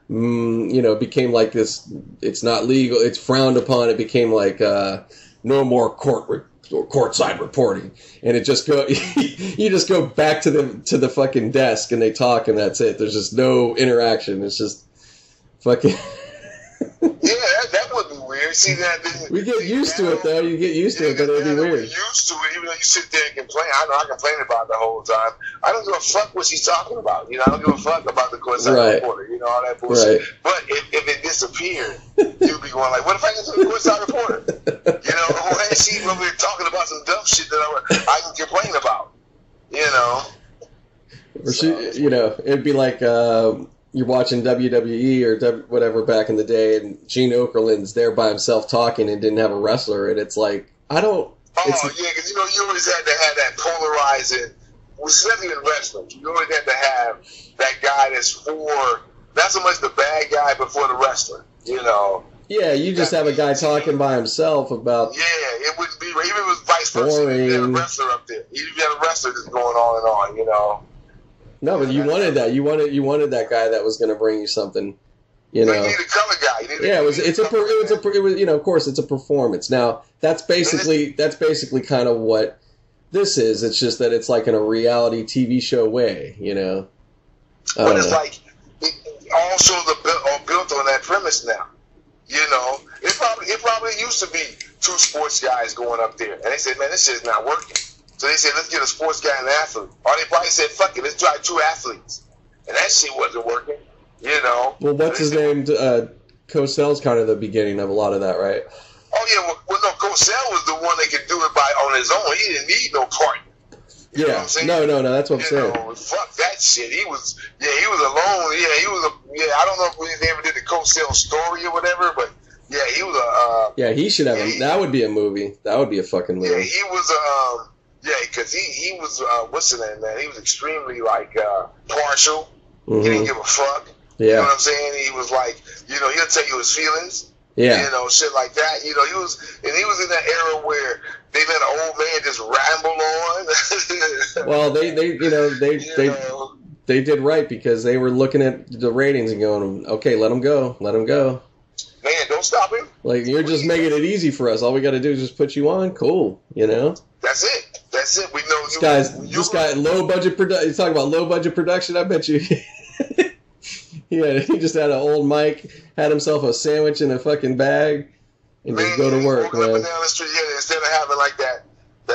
became like this. It's not legal. It's frowned upon. It became like no more courtside reporting, and it just go. You just go back to the fucking desk and they talk and that's it. There's just no interaction. It's just fucking. Yeah, that would be weird. see that. We get used to it, though. You get used to it, but it'll be weird. Used to it, even though you sit there and complain. I know I complain about it the whole time. I don't give a fuck what she's talking about. I don't give a fuck about the courtside reporter. All that bullshit. Right. But if it disappeared, you'd be going like, what if I get to the courtside reporter? Or hey, she over there talking about some dumb shit that I can complain about. Or she, it'd be like you're watching WWE or whatever back in the day, and Gene Okerlund's there by himself talking and didn't have a wrestler, and it's like, I don't. Oh yeah, because you always had to have that polarizing. Especially in wrestling, you always had to have that guy that's for not so much the bad guy, but for the wrestler. Yeah, you just have a guy talking by himself about. Yeah, it wouldn't be even if it was vice versa. You had a wrestler up there. You had a wrestler that's going on and on. No, but you wanted that. You wanted that guy that was going to bring you something. You need a color guy. Of course, it's a performance. Now that's basically kind of what this is. It's just that it's like in a reality TV show way. But it's like also built on that premise now. It probably used to be two sports guys going up there, and they said, man, this shit's not working. So they said, let's get a sports guy and an athlete. Or they probably said, fuck it, let's try two athletes. And that shit wasn't working, Well, what's his name? Cosell's kind of the beginning of a lot of that, right? Oh, yeah. Well, no, Cosell was the one that could do it on his own. He didn't need no partner. You know what I'm saying? No, that's what I'm saying. Fuck that shit. He was alone. Yeah, I don't know if they ever did the Cosell story or whatever, but yeah, he was he should have that would be a movie. That would be a fucking movie. Yeah, he was because he was what's the name, man? He was extremely partial. Mm-hmm. He didn't give a fuck. Yeah. You know what I'm saying? He was like, he'll tell you his feelings. Yeah. Shit like that. He was in that era where they let an old man just ramble on. Well, they did right because they were looking at the ratings and going, okay, let him go. Man, don't stop him. Like, you're just making it easy for us. All we got to do is just put you on. Cool. That's it. We know this guy, low budget production. He's talking about low budget production. I bet you. He just had an old mic, had himself a sandwich in a fucking bag, and just go to work, man. Up and down the street, instead of having like that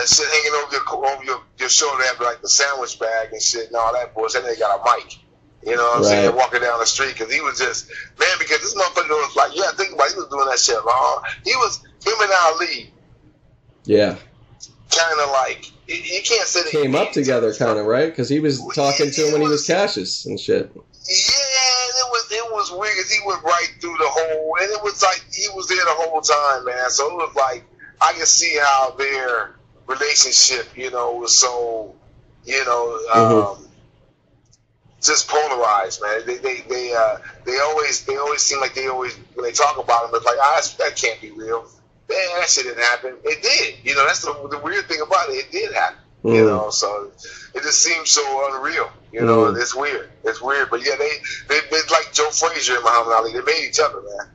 shit hanging over your shoulder, have like the sandwich bag and shit and all that bullshit. They got a mic. You know what I'm saying? Walking down the street, because he was just, man, because this motherfucker was like, think about it, he was doing that shit long. Him and Ali. Yeah. Kind of like, you can't say they came up together, kind of, right? Because he was talking to him when he was Cassius and shit. Yeah, it was weird because he went right through the whole, and it was like he was there the whole time, man. So it was like I can see how their relationship, was so, just polarized, man. They always seem like when they talk about him, it's like that can't be real. Man, that shit didn't happen. It did. That's the weird thing about it. It did happen. So it just seems so unreal. It's weird. But yeah, they like Joe Frazier and Muhammad Ali. They made each other, man.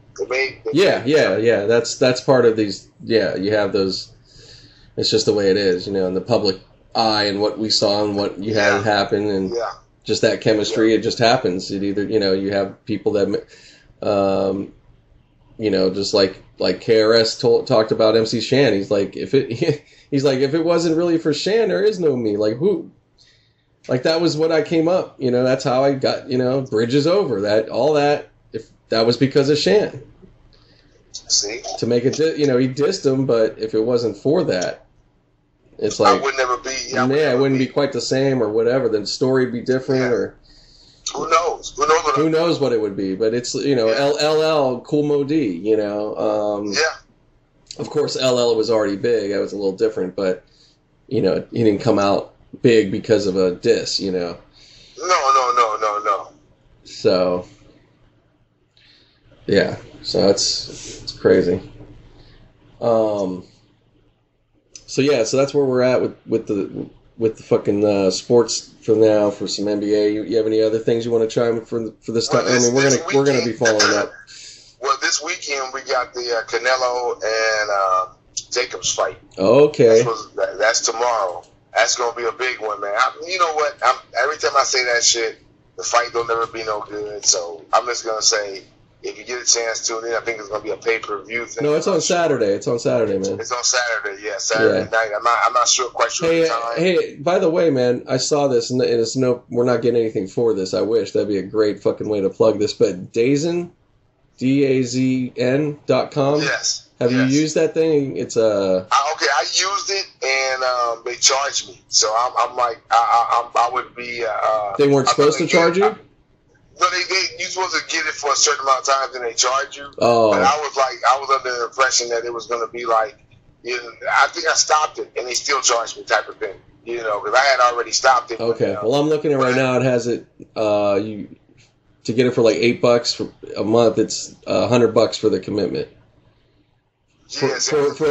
Yeah. That's part of these. Yeah, you have those. It's just the way it is, in the public eye and what we saw and what you had happen and just that chemistry. Yeah. It just happens. It either you have people that just like KRS talked about MC Shan. He's like, if it wasn't really for Shan, there is no me. Like, who? Like, that was what I came up. That's how I got, bridges over. If that was because of Shan. See? To make it, he dissed him, but if it wasn't for that, it's like, I would never be. It wouldn't be quite the same or whatever. The story would be different or. Who knows? Who knows what it would be? But it's, LL, Cool Mo D, Of course, LL was already big. That was a little different, but, he didn't come out big because of a diss, No. So, yeah. So it's crazy. So that's where we're at with the fucking sports for now, for some NBA. You have any other things you want to chime for this time? We're gonna be following up. Well, this weekend we got the Canelo and Jacobs fight. Okay. That's tomorrow. That's gonna be a big one, man. You know what? Every time I say that shit, the fight don't never be no good. So I'm just gonna say, If you get a chance, tune in. I think it's going to be a pay-per-view thing. No, it's on Saturday. It's on Saturday, man. It's on Saturday, yeah. Saturday night. I'm not quite sure the time. Hey, by the way, man, I saw this, and it's we're not getting anything for this. I wish. That'd be a great fucking way to plug this. But Dazn, DAZN.com. Yes. Have you used that thing? It's okay, I used it, and they charged me. So I'm like, I would be. They weren't supposed to charge you? No, you're supposed to get it for a certain amount of time, and they charge you. Oh. But I was under the impression that it was going to be like, I think I stopped it, and they still charged me type of thing. Because I had already stopped it. Okay. Well, I'm looking at it right now. It has it. To get it for like $8 for a month, it's $100 for the commitment. For a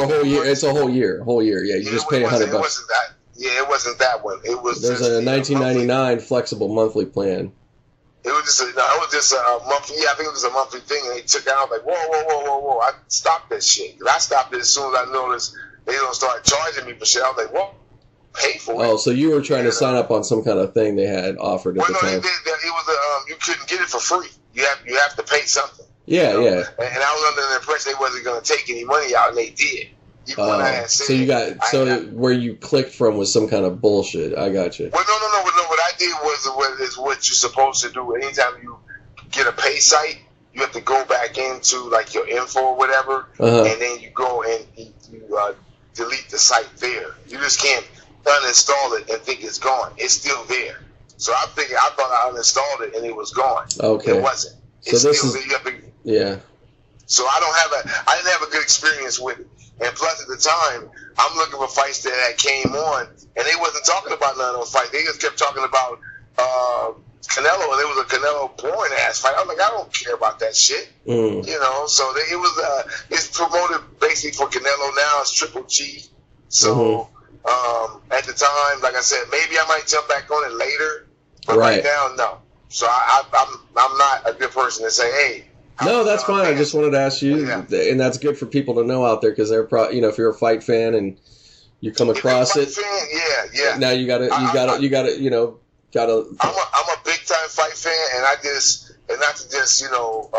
whole year. It's a whole year. Yeah, you just pay $100. It wasn't that. Yeah, it wasn't that one. It was. There's a $19.99 flexible monthly plan. It was just a monthly. Yeah, I think it was a monthly thing, and they took out like, whoa! I stopped that shit. I stopped it as soon as I noticed they don't start charging me for shit. I was like, whoa, pay for it. Oh, so you were trying to sign up on some kind of thing they had offered at the time? It was you couldn't get it for free. You have to pay something. Yeah, yeah. And I was under the impression they wasn't going to take any money out, and they did. Where you clicked from was some kind of bullshit. I got you. Well, no. What I did was what you're supposed to do. Anytime you get a pay site, you have to go back into like your info or whatever, and then you go and you delete the site there. You just can't uninstall it and think it's gone. It's still there. So I thought I uninstalled it and it was gone. Okay. It wasn't. It's still there. Yeah. So I didn't have a good experience with it. And plus, at the time, I'm looking for fights that came on, and they wasn't talking about none of those fights. They just kept talking about Canelo, and it was a Canelo boring ass fight. I was like, I don't care about that shit, So it's promoted basically for Canelo now. It's Triple G. So at the time, like I said, maybe I might jump back on it later, but right now, no. So I'm not a good person to say, hey. No, that's fine. I just wanted to ask you, and that's good for people to know out there because they're if you're a fight fan and you come across it, yeah. Now you gotta. I'm a big time fight fan, and not to just go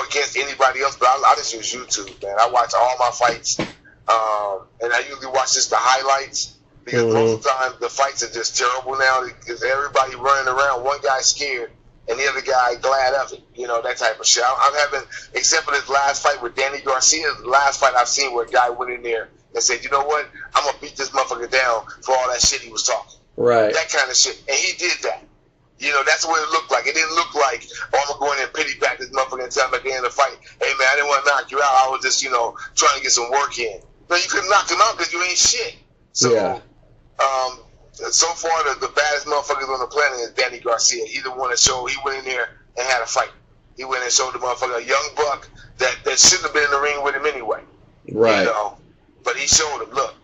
against anybody else, but I just use YouTube, man. I watch all my fights, and I usually watch just the highlights because most of the time the fights are just terrible now because everybody running around, one guy's scared. And the other guy glad of it, that type of shit. I'm having, except for this last fight with Danny Garcia, the last fight I've seen where a guy went in there and said, you know what, I'm going to beat this motherfucker down for all that shit he was talking. Right. That kind of shit. And he did that. That's what it looked like. It didn't look like, I'm going to go in and pity back this motherfucker and tell him at the end of the fight, hey, man, I didn't want to knock you out. I was just, trying to get some work in. No, you couldn't knock him out because you ain't shit. So, so far, the baddest motherfuckers on the planet is Danny Garcia. He the one that showed, he went in there and had a fight. He went and showed the motherfucker, a young buck that shouldn't have been in the ring with him anyway. Right. But he showed him, look,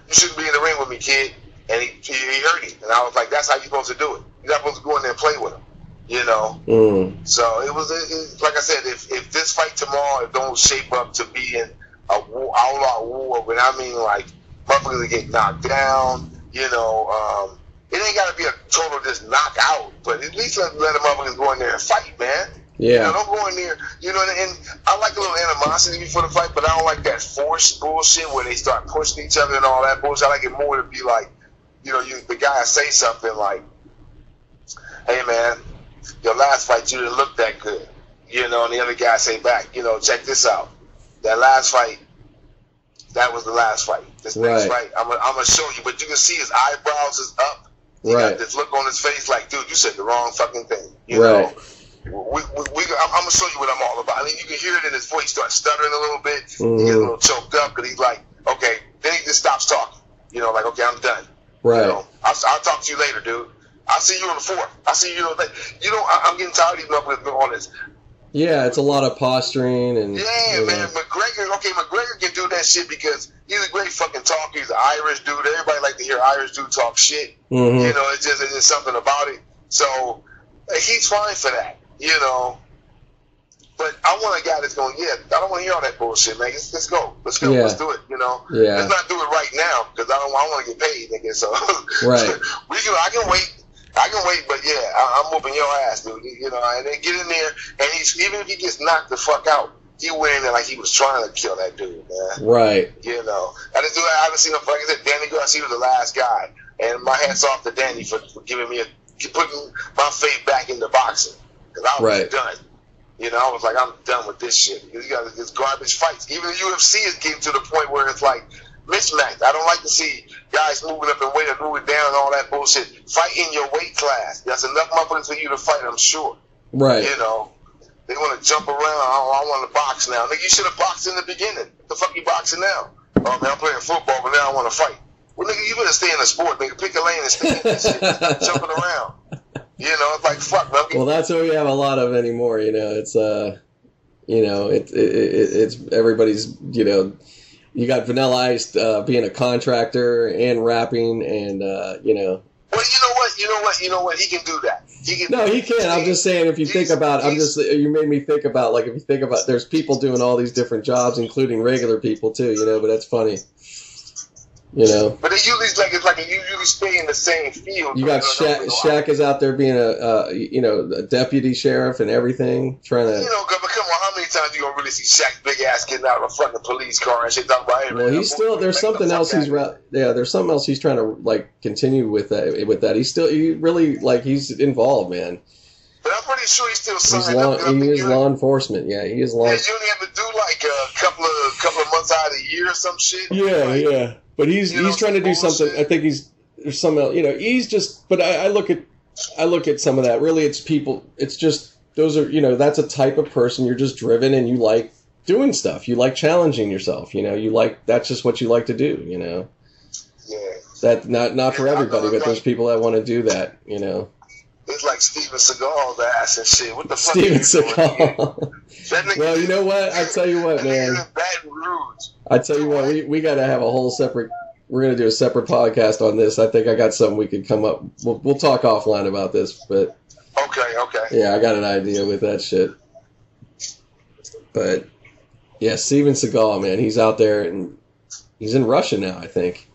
you shouldn't be in the ring with me, kid. And he hurt him. And I was like, that's how you're supposed to do it. You're not supposed to go in there and play with him. So it was like I said, if this fight tomorrow, it don't shape up to being a all-out war, but I mean like motherfuckers that get knocked down, it ain't got to be a total just knockout, but at least let the motherfuckers go in there and fight, man. Yeah. Don't go in there, and I like a little animosity before the fight, but I don't like that forced bullshit where they start pushing each other and all that bullshit. I like it more to be like, the guy say something like, hey, man, your last fight, you didn't look that good. And the other guy say back, check this out. That last fight, that was the last fight. This next fight, I'm gonna show you, but you can see his eyebrows is up. He got this look on his face like, dude, you said the wrong fucking thing. I'm gonna show you what I'm all about. I mean, you can hear it in his voice. He starts stuttering a little bit. He gets a little choked up because he's like, okay. Then he just stops talking. Like, okay, I'm done. Right. I'll talk to you later, dude. I'll see you on the 4th. I'll see you. I'm getting tired of these motherfuckers all this. Yeah, it's a lot of posturing and. Yeah, man. McGregor can do that shit because he's a great fucking talker. He's an Irish dude. Everybody like to hear Irish dude talk shit. It's just something about it. So he's fine for that. But I want a guy that's going, I don't want to hear all that bullshit, man. Let's go. Let's do it, Let's not do it right now because I want to get paid, nigga. So right. I can wait. I can wait, but yeah, I'm whooping your ass, dude. You know, and then get in there, and even if he gets knocked the fuck out, he went in there like he was trying to kill that dude, man. Right. You know, I haven't seen him. Like I said, Danny Garcia was the last guy, and my hats off to Danny for giving me putting my faith back into boxing, because I was done. You know, I was like, I'm done with this shit. You got this garbage fights. Even the UFC is getting to the point where it's like mismatched. I don't like to see guys moving up and weight and moving down and all that bullshit. Fight in your weight class. That's enough motherfuckers for you to fight, I'm sure. Right. You know, they want to jump around. I want to box now. Nigga, you should have boxed in the beginning. What the fuck you boxing now? Oh, man, I'm playing football, but now I want to fight. Well, nigga, you better stay in the sport, nigga. Pick a lane and stay in that shit. Stop jumping around. You know, it's like, fuck, man. Well, that's what we have a lot of anymore, you know. It's, you know, it's everybody's, you know, you got Vanilla Ice being a contractor and rapping and, you know. Well, you know what? He can do that. He can. I'm just saying, if you think about, you made me think about, like, if you think about, there's people doing all these different jobs, including regular people too, you know, but that's funny. You know, but it usually you usually stay in the same field. You got Shaq is out there being a deputy sheriff and everything, trying to. You know, but come on, how many times you gonna really see Shaq's big ass getting out of a fucking police car and shit? Talking about, hey, well, he's still there's something else there's something else he's trying to like continue with that. He's involved, man. But I'm pretty sure he's still signed up. He is law enforcement. Yeah, he is law. Yeah, you only have to do like a couple of months out of the year or some shit. Yeah. But he's trying to do something. I think there's some, you know, he's just. But I look at some of that. Really, it's people. It's just those are, you know, that's a type of person. You're just driven and you like doing stuff. You like challenging yourself. You know, that's just what you like to do. You know. Yeah. That not for everybody, but there's people that want to do that. You know. It's like Steven Seagal's ass and shit. What the fuck? Steven Seagal. Well, you know what? I tell you what, man. I tell you what, we got to have a whole separate. We're gonna do a separate podcast on this. I think I got something we could come up. We'll talk offline about this, but. Okay. Yeah, I got an idea with that shit. But yeah, Steven Seagal, man, he's out there and he's in Russia now, I think.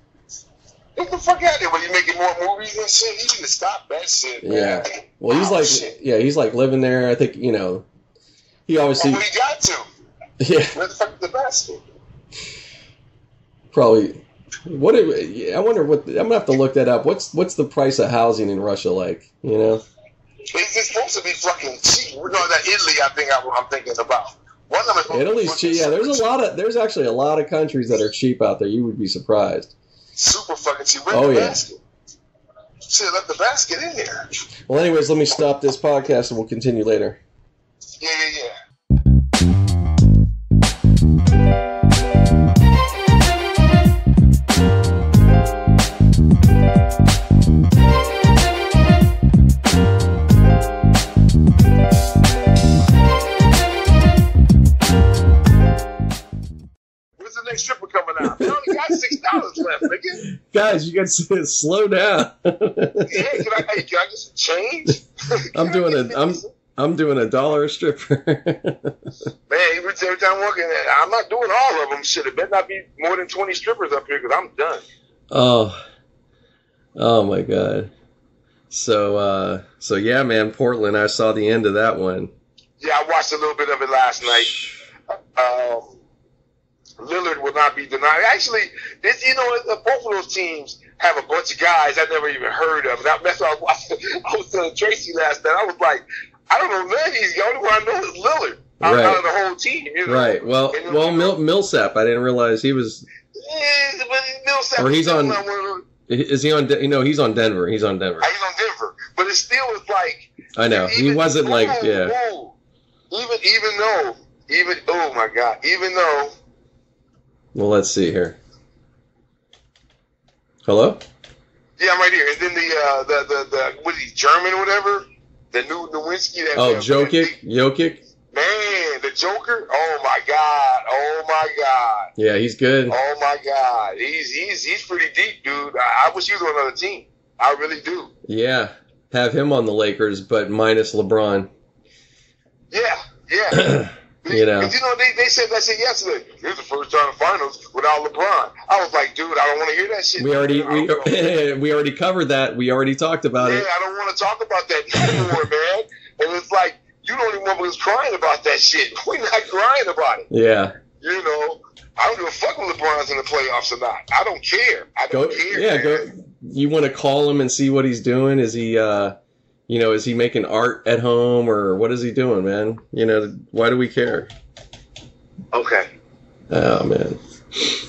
Get the fuck out of there when you're making more movies and shit. You need to stop that shit, man. Yeah. Well, he's like living there. I think, you know, he obviously. Well, he got to. Yeah. Where the fuck is the basket? Probably. I wonder what. I'm gonna have to look that up. What's the price of housing in Russia like? You know. It's supposed to be fucking cheap. We're going to Italy. I think I'm thinking about. One of them. Italy's cheap. Yeah, there's actually a lot of countries that are cheap out there. You would be surprised. Super fucking cheap. Where's the basket? Shit, left the basket in there. Well, anyways, let me stop this podcast and we'll continue later. Yeah. Next stripper coming out. We only got $6 left, nigga. Guys, you got to slow down. Yeah, can I get some change? I'm doing $1 a stripper. Man, every time I'm working, I'm not doing all of them. Shit, it better not be more than 20 strippers up here because I'm done. Oh my God. So yeah, man, Portland. I saw the end of that one. Yeah, I watched a little bit of it last night. Lillard will not be denied. Actually, both of those teams have a bunch of guys I never even heard of. That's what I was telling Tracy last night. I was like, I don't know none of these. The only one I know is Lillard out of the whole team. You know? Right. Well, Millsap. I didn't realize he was. Yeah, but Millsap. Or he's on. Is he on? He's on Denver. He's on Denver. He's on Denver, but it still is like. I know he wasn't like yeah. Even though oh my God, even though. Well, let's see here. Hello? Yeah, I'm right here. And then the what is he, German or whatever? The new Nowinski. Jokic. Man, the Joker. Oh my God. Yeah, he's good. Oh my God. He's pretty deep, dude. I wish he was on another team. I really do. Yeah. Have him on the Lakers, but minus LeBron. Yeah. You know, they said that shit yesterday. Here's the first time in finals without LeBron. I was like, dude, I don't want to hear that shit. We already covered that. We already talked about it. Yeah, I don't want to talk about that anymore, man. And it's like, you don't even want us crying about that shit. We're not crying about it. Yeah. You know, I don't give a fuck if LeBron's in the playoffs or not. I don't care. I don't care. Yeah, man. You want to call him and see what he's doing? Is he, is he making art at home or what is he doing, man? You know, why do we care? Okay. Oh man.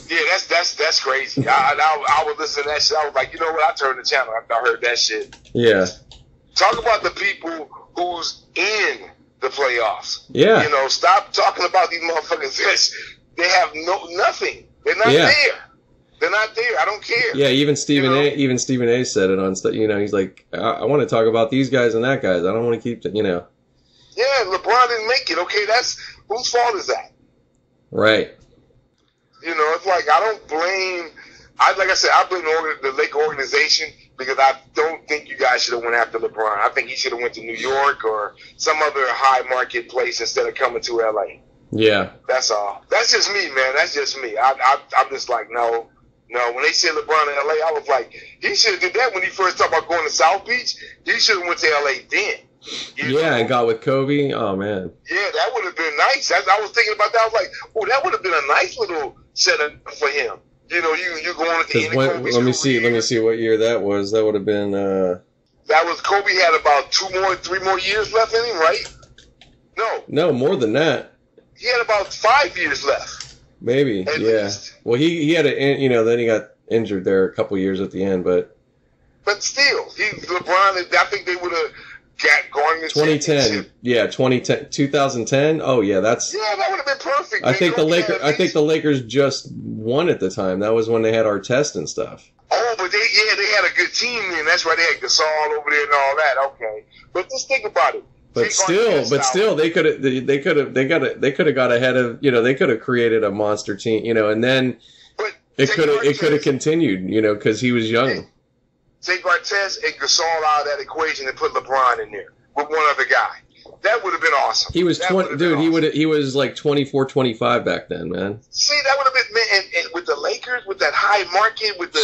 Yeah, that's crazy. I was listening to that shit. I was like, you know what? I turned the channel after I heard that shit. Yeah. Talk about the people who's in the playoffs. Yeah. You know, stop talking about these motherfuckers. They have nothing. They're not there. They're not there. I don't care. Yeah, even Stephen A said it on stuff. You know, he's like, I want to talk about these guys and that guys. I don't want to keep, you know. Yeah, LeBron didn't make it. Okay, that's whose fault is that? Right. You know, it's like I don't blame. Like I said, I blame the Lake organization because I don't think you guys should have went after LeBron. I think he should have went to New York or some other high market place instead of coming to LA. Yeah. That's all. That's just me, man. That's just me. I'm just like, no. When they said LeBron in LA, I was like, he should have did that when he first talked about going to South Beach. He should have went to LA then. Yeah, and got with Kobe. Oh man. Yeah, that would have been nice. I was thinking about that. I was like, oh, that would have been a nice little setup for him. You know, you going to the end of Kobe's Let me see what year that was. That would have been. That was Kobe had about 3 more years left in him, right? No, more than that. He had about 5 years left. Maybe, at yeah. least. Well, he had then he got injured there a couple years at the end, but still, LeBron. I think they would have gone to 2010. Yeah, 2010. Oh yeah, that would have been perfect. I think the Lakers just won at the time. That was when they had Artest and stuff. Oh, but they had a good team then. That's why they had Gasol over there and all that. Okay, but just think about it. But still, they could have got ahead of, they could have created a monster team, and then it could have continued, because he was young. Take Artest and Gasol out of that equation and put LeBron in there with one other guy. That would have been awesome. He was 20, dude. Awesome. He was like 24, 25 back then, man. See, that would have been, man, and with the Lakers, with that high market, with the,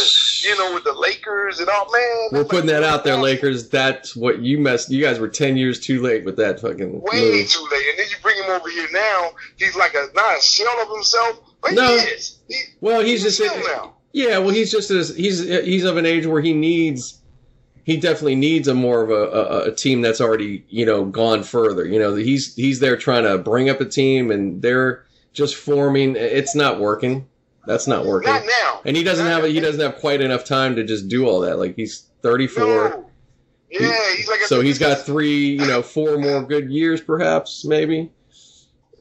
with the Lakers and all, man. We're putting that out there, Lakers. That's what you messed. You guys were 10 years too late with that fucking. Way move. Too late, and then you bring him over here now. He's like not a shell of himself, but no. He is. He's just now. Yeah, well, he's just he's of an age where he definitely needs a more of a team that's already, gone further. He's there trying to bring up a team and they're just forming. It's not working. That's not working. Not now. And he doesn't have quite enough time to just do all that. Like he's 34. No. Yeah, he's like he's got 4 more good years perhaps, maybe.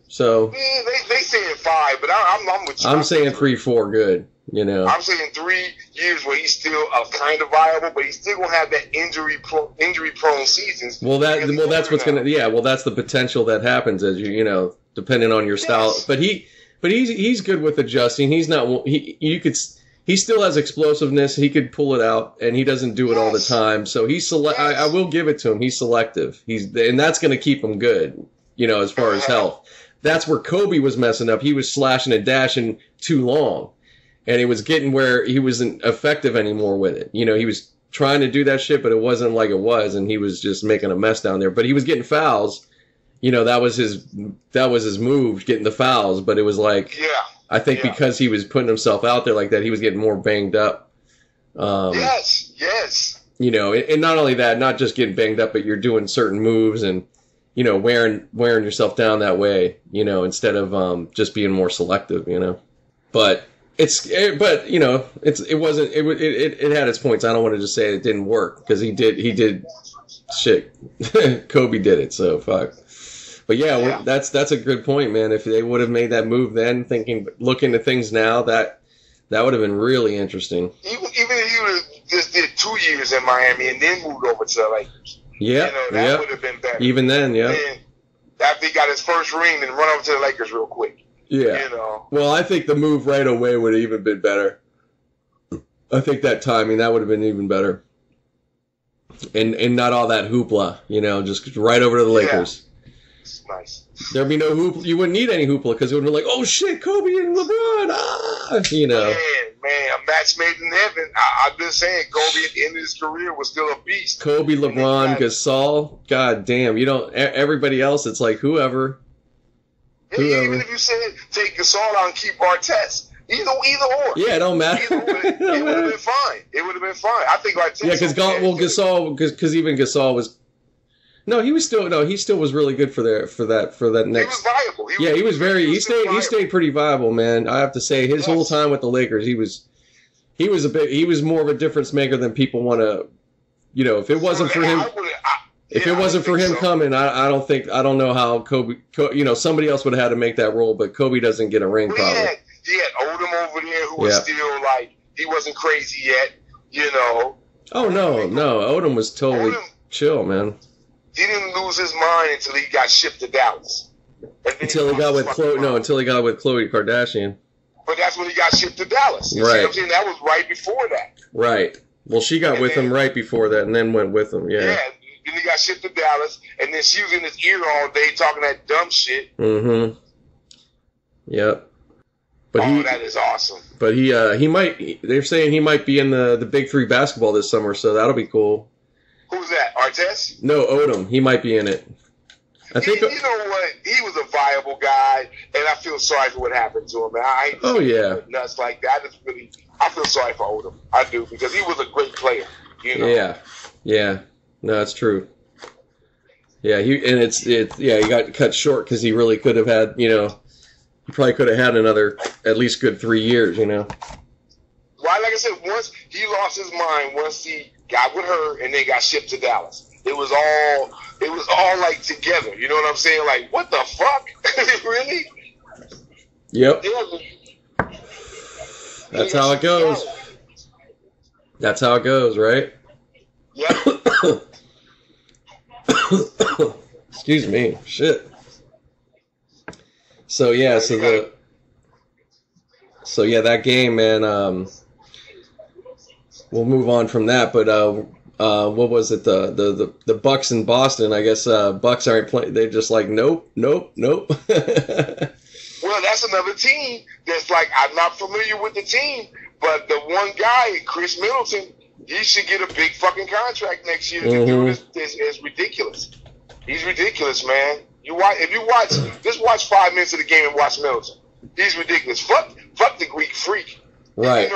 So yeah, they saying 5, but I'm with you. I'm saying 3-4 good. I'm saying 3 years where he's still kind of viable, but he's still gonna have that injury prone seasons. Well, that's what's gonna. Yeah, well, that's the potential that happens as you depending on your style. But he's good with adjusting. He's not. He still has explosiveness. He could pull it out, and he doesn't do it all the time. So he's I will give it to him. He's selective. And that's gonna keep him good. As far as health. That's where Kobe was messing up. He was slashing and dashing too long. And it was getting where he wasn't effective anymore with it. He was trying to do that shit, but it wasn't like it was, and he was just making a mess down there. But he was getting fouls. That was his move, getting the fouls. But it was like, I think because he was putting himself out there like that, he was getting more banged up. Yes. And not only that, not just getting banged up, but you're doing certain moves and wearing yourself down that way. Instead of just being more selective. But. It had its points. I don't want to just say it didn't work because he did shit. Kobe did it, so fuck. But yeah, that's a good point, man. If they would have made that move then, looking at things now, that would have been really interesting. Even if he would have just did 2 years in Miami and then moved over to the Lakers. Yeah, that would have been better. Even then, yeah. And after he got his first ring, then run over to the Lakers real quick. Yeah. Well, I think the move right away would have even been better. I think that timing, that would have been even better. And not all that hoopla, just right over to the Lakers. Nice. There'd be no hoopla. You wouldn't need any hoopla because it would be like, oh shit, Kobe and LeBron, you know. Man, a match made in heaven. I've been saying Kobe at the end of his career was still a beast. Kobe, LeBron, Gasol. God damn, you don't. Everybody else, it's like whoever. Even if you said take Gasol out and keep Artest, either or. Yeah, it don't matter. It would have been fine. It would have been fine. I think Artest. Yeah, Gasol, because even Gasol was. No, he still was really good for that next. He was viable. He was very. He stayed pretty viable, man. I have to say, his whole time with the Lakers, he was more of a difference maker than people want to. You know, if it wasn't for him. If it wasn't for him coming, I don't know how Kobe, somebody else would have had to make that role, but Kobe doesn't get a ring probably. He had Odom over there who was still like, he wasn't crazy yet, you know. Oh, no, Odom was totally chill, man. He didn't lose his mind until he got shipped to Dallas. Until he got with Khloe Kardashian. But that's when he got shipped to Dallas. You see what I'm saying? That was right before that. Right. Well, she got with him right before that and then went with him, yeah. Yeah. Then he got shipped to Dallas, and then she was in his ear all day talking that dumb shit. Mm-hmm. Yep. But that is awesome. But he might. They're saying he might be in the Big Three basketball this summer, so that'll be cool. Who's that? Artest? No, Odom. He might be in it. I think. You know what? He was a viable guy, and I feel sorry for what happened to him. Man. I hate nuts like that. I feel sorry for Odom. I do, because he was a great player. You know? Yeah. No, that's true. Yeah, he got cut short because he really could have had, he probably could have had another at least good 3 years, Well, like I said, once he lost his mind, once he got with her and then got shipped to Dallas, it was all like together. You know what I'm saying? Like, what the fuck? Really? Yep. That's how it goes. That's how it goes, right? Yep. Excuse me. Shit. So that game, man. We'll move on from that, but what was it? The Bucks in Boston. I guess Bucks aren't playing. They're just like nope. Well, that's another team that's like, I'm not familiar with the team, but the one guy, Chris Middleton, he should get a big fucking contract next year. The dude is ridiculous. He's ridiculous, man. Just watch 5 minutes of the game and watch Middleton. He's ridiculous. Fuck the Greek freak. Right.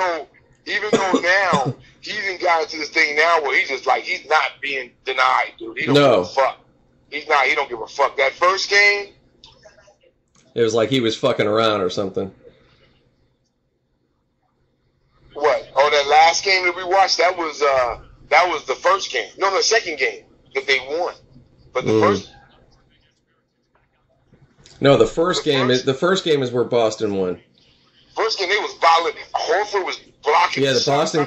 Even though now he's got into this thing now where he's not being denied, dude. He don't give a fuck. He don't give a fuck. That first game, it was like he was fucking around or something. What? Oh, that last game that we watched, that was the first game. No, the second game that they won. But the first. No, the first game is where Boston won. First game, they was violent. Horford was blocking. Yeah, Boston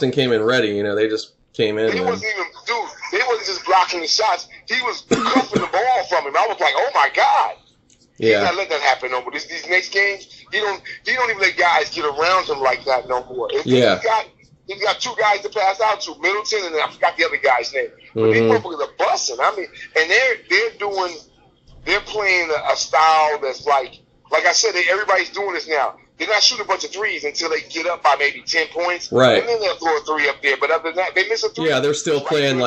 came in ready. They just came in. They wasn't just blocking the shots. He was cuffing the ball from him. I was like, oh my god. Yeah. He's not letting that happen no more. These next games, he don't even let guys get around him like that no more. He's got two guys to pass out to, Middleton, and I forgot the other guy's name. But these motherfuckers are busting. I mean, and they're playing a style that's like I said, everybody's doing this now. They're not shooting a bunch of threes until they get up by maybe 10 points. Right. And then they'll throw a three up there. But other than that, they miss a three. Yeah, they're still playing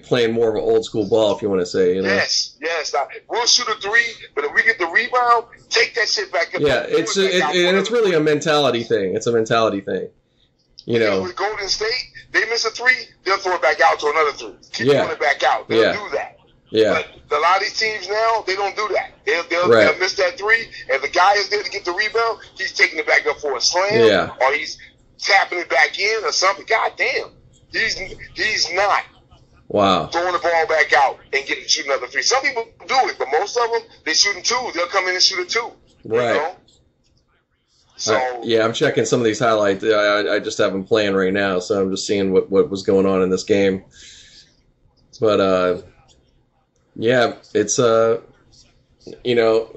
playing more of an old school ball, if you want to say. Yes. We'll shoot a three, but if we get the rebound, take that shit back up. Yeah, it's really a mentality thing. It's a mentality thing. With Golden State, they miss a three, they'll throw it back out to another three. Keep throwing it back out. They'll do that. Yeah. But a lot of these teams now, they don't do that. They'll miss that three, and the guy is there to get the rebound, he's taking it back up for a slam, or he's tapping it back in or something. God damn. He's not throwing the ball back out and shoot another three. Some people do it, but most of them, they shooting twos. They'll come in and shoot a two. Right. So I'm checking some of these highlights. I just have them playing right now, so I'm just seeing what was going on in this game. But it's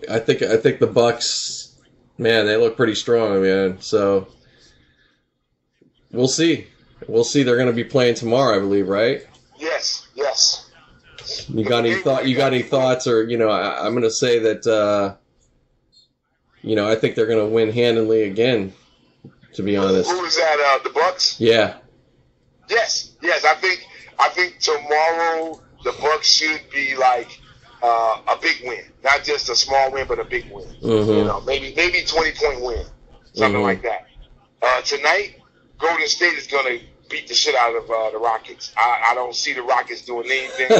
I think the Bucks, man, they look pretty strong, man. So we'll see. They're going to be playing tomorrow, I believe, right? Yes. You got any thought? You got any thoughts? Or I'm going to say that I think they're going to win handily again. To be honest. Who is that? The Bucks. Yeah. Yes. I think tomorrow the Bucks should be like a big win, not just a small win, but a big win. Mm-hmm. Maybe 20-point win, something like that. Tonight, Golden State is going to beat the shit out of the Rockets. I don't see the Rockets doing anything.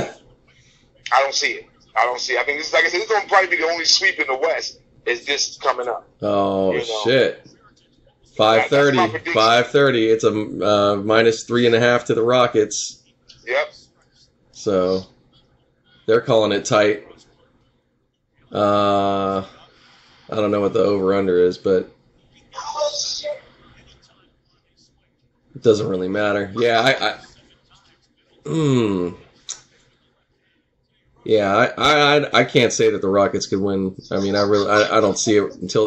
I don't see it. I think this, like I said, this is going to probably be the only sweep in the West. Is this coming up? Oh shit! 5:30. 5:30. It's a minus 3.5 to the Rockets. Yep. So they're calling it tight. I don't know what the over/under is, but it doesn't really matter. Yeah, I can't say that the Rockets could win. I mean, I don't see it until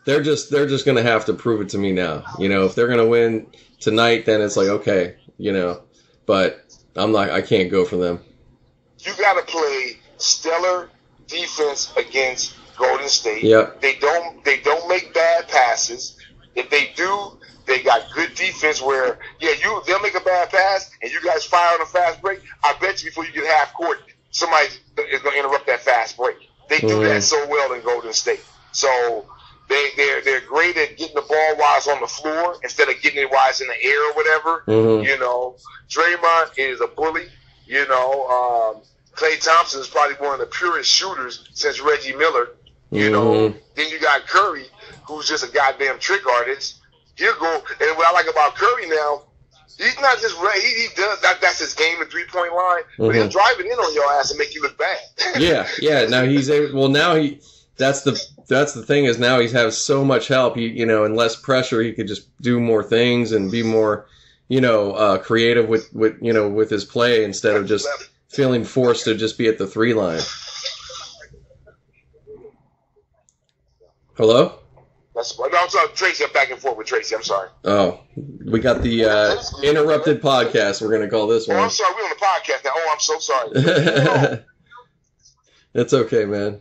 they're just going to have to prove it to me now. If they're going to win tonight, then it's like okay, but I can't go for them. You got to play stellar defense against Golden State. Yep. They don't make bad passes. If they do, they got good defense where they'll make a bad pass and you guys fire on a fast break. I bet you before you get half court, somebody is going to interrupt that fast break. They do that so well in Golden State. So they're great at getting the ball while it's on the floor instead of getting it while it's in the air or whatever. Draymond is a bully. Klay Thompson is probably one of the purest shooters since Reggie Miller. Then you got Curry, who's just a goddamn trick artist. He'll go, and what I like about Curry now, he's not just he does that's his game, the 3-point line, but he'll drive it in on your ass and make you look bad. yeah. Now he's able. Well, now that's the thing is now he has so much help. And less pressure. He could just do more things and be more, creative with his play instead of just feeling forced to just be at the 3 line. Hello? I'm sorry, Tracy. I'm back and forth with Tracy. I'm sorry. Oh, we got the interrupted podcast. We're going to call this one. I'm sorry. We're on the podcast now. Oh, I'm so sorry. It's okay, man.